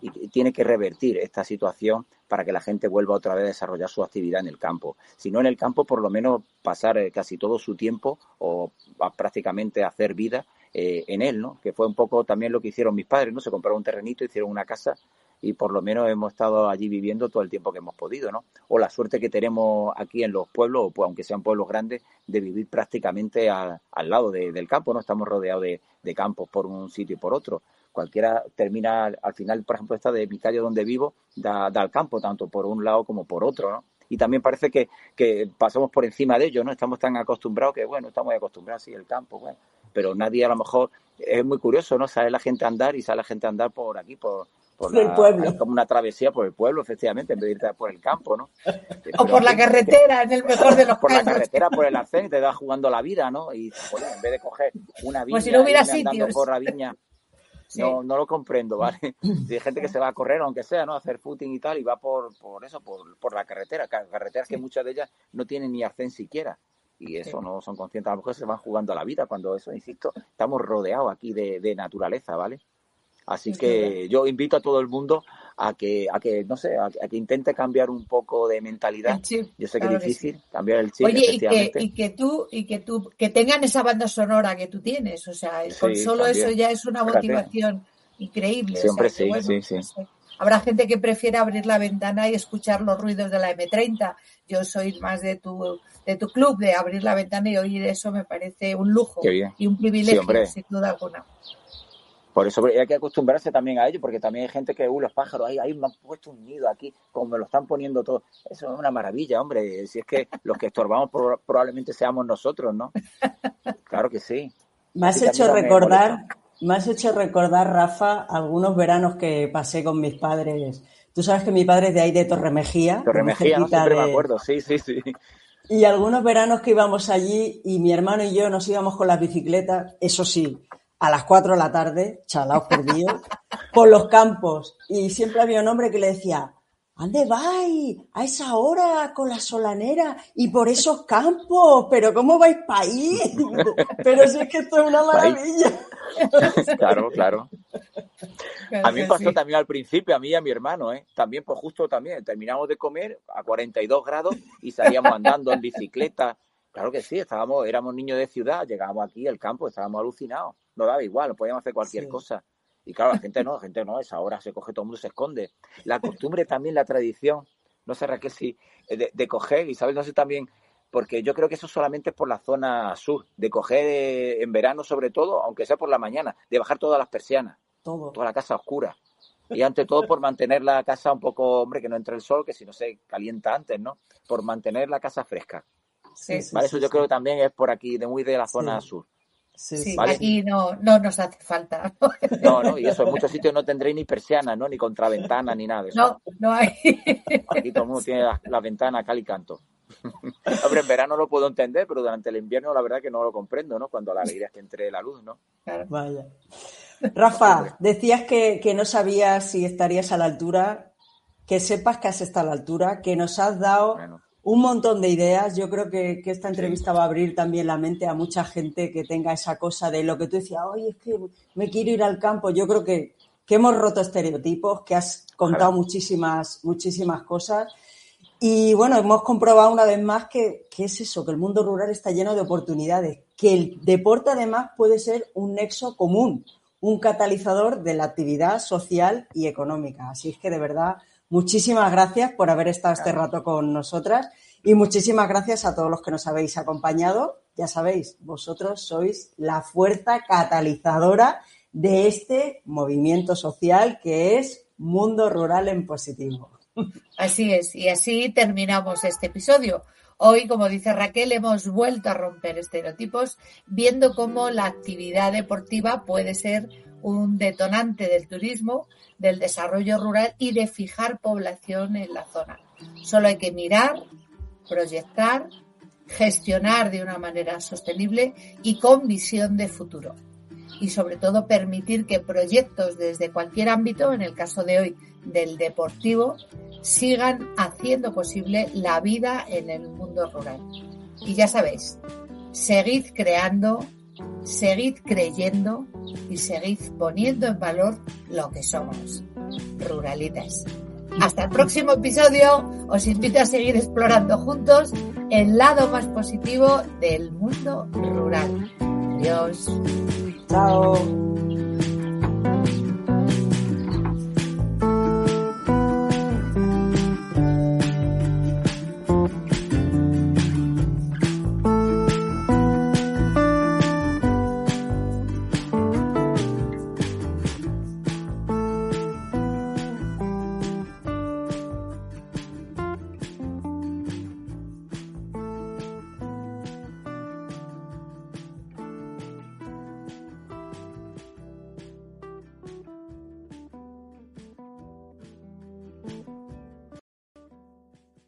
S3: y tiene que revertir esta situación para que la gente vuelva otra vez a desarrollar su actividad en el campo. Si no en el campo, por lo menos pasar casi todo su tiempo o prácticamente hacer vida en él, ¿no? Que fue un poco también lo que hicieron mis padres, ¿no? Se compraron un terrenito, hicieron una casa y por lo menos hemos estado allí viviendo todo el tiempo que hemos podido, ¿no? O la suerte que tenemos aquí en los pueblos, o pues, aunque sean pueblos grandes, de vivir prácticamente al lado del campo, ¿no? Estamos rodeados de campos por un sitio y por otro. Cualquiera termina, al final, por ejemplo, esta de mi calle donde vivo, da al campo, tanto por un lado como por otro, ¿no? Y también parece que pasamos por encima de ello, ¿no? Estamos tan acostumbrados que, bueno, estamos acostumbrados, sí, el campo, bueno, pero nadie a lo mejor, es muy curioso, ¿no? Sale la gente a andar y sale la gente a andar por aquí, por
S2: el pueblo.
S3: hay como una travesía por el pueblo, efectivamente, en vez de irte por el campo, ¿no?
S1: O por la carretera, en el mejor de los
S3: por
S1: casos.
S3: La carretera, por el arcén, y te vas jugando la vida, ¿no? Y, joder, en vez de coger una viña,
S1: Pues si no hubiera
S3: irme andando
S1: sitios.
S3: por la viña,
S1: Sí.
S3: no lo comprendo, ¿vale? Si hay gente que se va a correr, aunque sea, ¿no? A hacer footing y tal, y va por la carretera. Carreteras que muchas de ellas no tienen ni arcén siquiera. y eso no son conscientes, a lo mejor se van jugando a la vida cuando eso, insisto, estamos rodeados aquí de naturaleza, ¿vale? Así que yo invito a todo el mundo a que no sé, a que intente cambiar un poco de mentalidad. Yo sé que es difícil cambiar el chip.
S1: Oye, y que tú que tengan esa banda sonora que tú tienes, o sea, con solo también. Eso ya es una motivación increíble.
S3: Siempre, o sea, sí.
S1: No sé. Habrá gente que prefiere abrir la ventana y escuchar los ruidos de la M30. Yo soy más de tu club, de abrir la ventana y oír eso me parece un lujo y un privilegio, sin duda alguna.
S3: Por eso hay que acostumbrarse también a ello, porque también hay gente que, los pájaros, ahí me han puesto un nido aquí, como me lo están poniendo todo. Eso es una maravilla, hombre. Si es que los que estorbamos probablemente seamos nosotros, ¿no? Claro que sí.
S2: Me has hecho recordar, Rafa, algunos veranos que pasé con mis padres. Tú sabes que mi padre es de ahí de Torremejía.
S3: Torremejía, ¿no? Siempre me acuerdo, sí.
S2: Y algunos veranos que íbamos allí y mi hermano y yo nos íbamos con las bicicletas, eso sí, a las 4 de la tarde, chalaos perdidos, por los campos. Y siempre había un hombre que le decía, ¿dónde vais? A esa hora con la solanera y por esos campos, pero ¿cómo vais para ahí? Pero si es que esto es una maravilla.
S3: Claro. A mí me pasó también al principio, a mí y a mi hermano, también pues justo también, terminamos de comer a 42 grados y salíamos andando en bicicleta. Claro que sí, éramos niños de ciudad, llegábamos aquí al campo, estábamos alucinados, no daba igual, podíamos hacer cualquier cosa. Y claro, la gente no, a esa hora se coge, todo el mundo se esconde. La costumbre también, la tradición, no sé, Raquel, si de coger, y sabes, no sé también, porque yo creo que eso solamente es por la zona sur, de coger en verano sobre todo, aunque sea por la mañana, de bajar todas las persianas, toda la casa oscura. Y ante todo por mantener la casa un poco, hombre, que no entre el sol, que si no se calienta antes, ¿no? Por mantener la casa fresca. ¿Vale? Eso yo creo que también es por aquí, muy de la zona sur.
S1: ¿Vale? Aquí no nos hace falta.
S3: No, y eso, en muchos sitios no tendréis ni persiana, ¿no? Ni contraventana, ni nada de eso.
S1: No hay.
S3: Aquí todo el mundo tiene la ventana cal y canto. Hombre, en verano lo puedo entender, pero durante el invierno la verdad que no lo comprendo, ¿no? Cuando la alegría es que entre la luz, ¿no?
S2: Claro. Vaya. Rafa, decías que no sabías si estarías a la altura, que sepas que has estado a la altura, que nos has dado un montón de ideas. Yo creo que esta entrevista va a abrir también la mente a mucha gente que tenga esa cosa de lo que tú decías, oye, es que me quiero ir al campo. Yo creo que hemos roto estereotipos, que has contado muchísimas cosas. Y bueno, hemos comprobado una vez más que es eso, que el mundo rural está lleno de oportunidades, que el deporte además puede ser un nexo común, un catalizador de la actividad social y económica. Así es que de verdad, muchísimas gracias por haber estado este rato con nosotras y muchísimas gracias a todos los que nos habéis acompañado. Ya sabéis, vosotros sois la fuerza catalizadora de este movimiento social que es Mundo Rural en Positivo.
S1: Así es, y así terminamos este episodio. Hoy, como dice Raquel, hemos vuelto a romper estereotipos, viendo cómo la actividad deportiva puede ser un detonante del turismo, del desarrollo rural y de fijar población en la zona. Solo hay que mirar, proyectar, gestionar de una manera sostenible y con visión de futuro. Y sobre todo permitir que proyectos desde cualquier ámbito, en el caso de hoy del deportivo, sigan haciendo posible la vida en el mundo rural. Y ya sabéis, seguid creando, seguid creyendo y seguid poniendo en valor lo que somos, ruralitas. Hasta el próximo episodio. Os invito a seguir explorando juntos el lado más positivo del mundo rural. Adiós.
S2: Chao.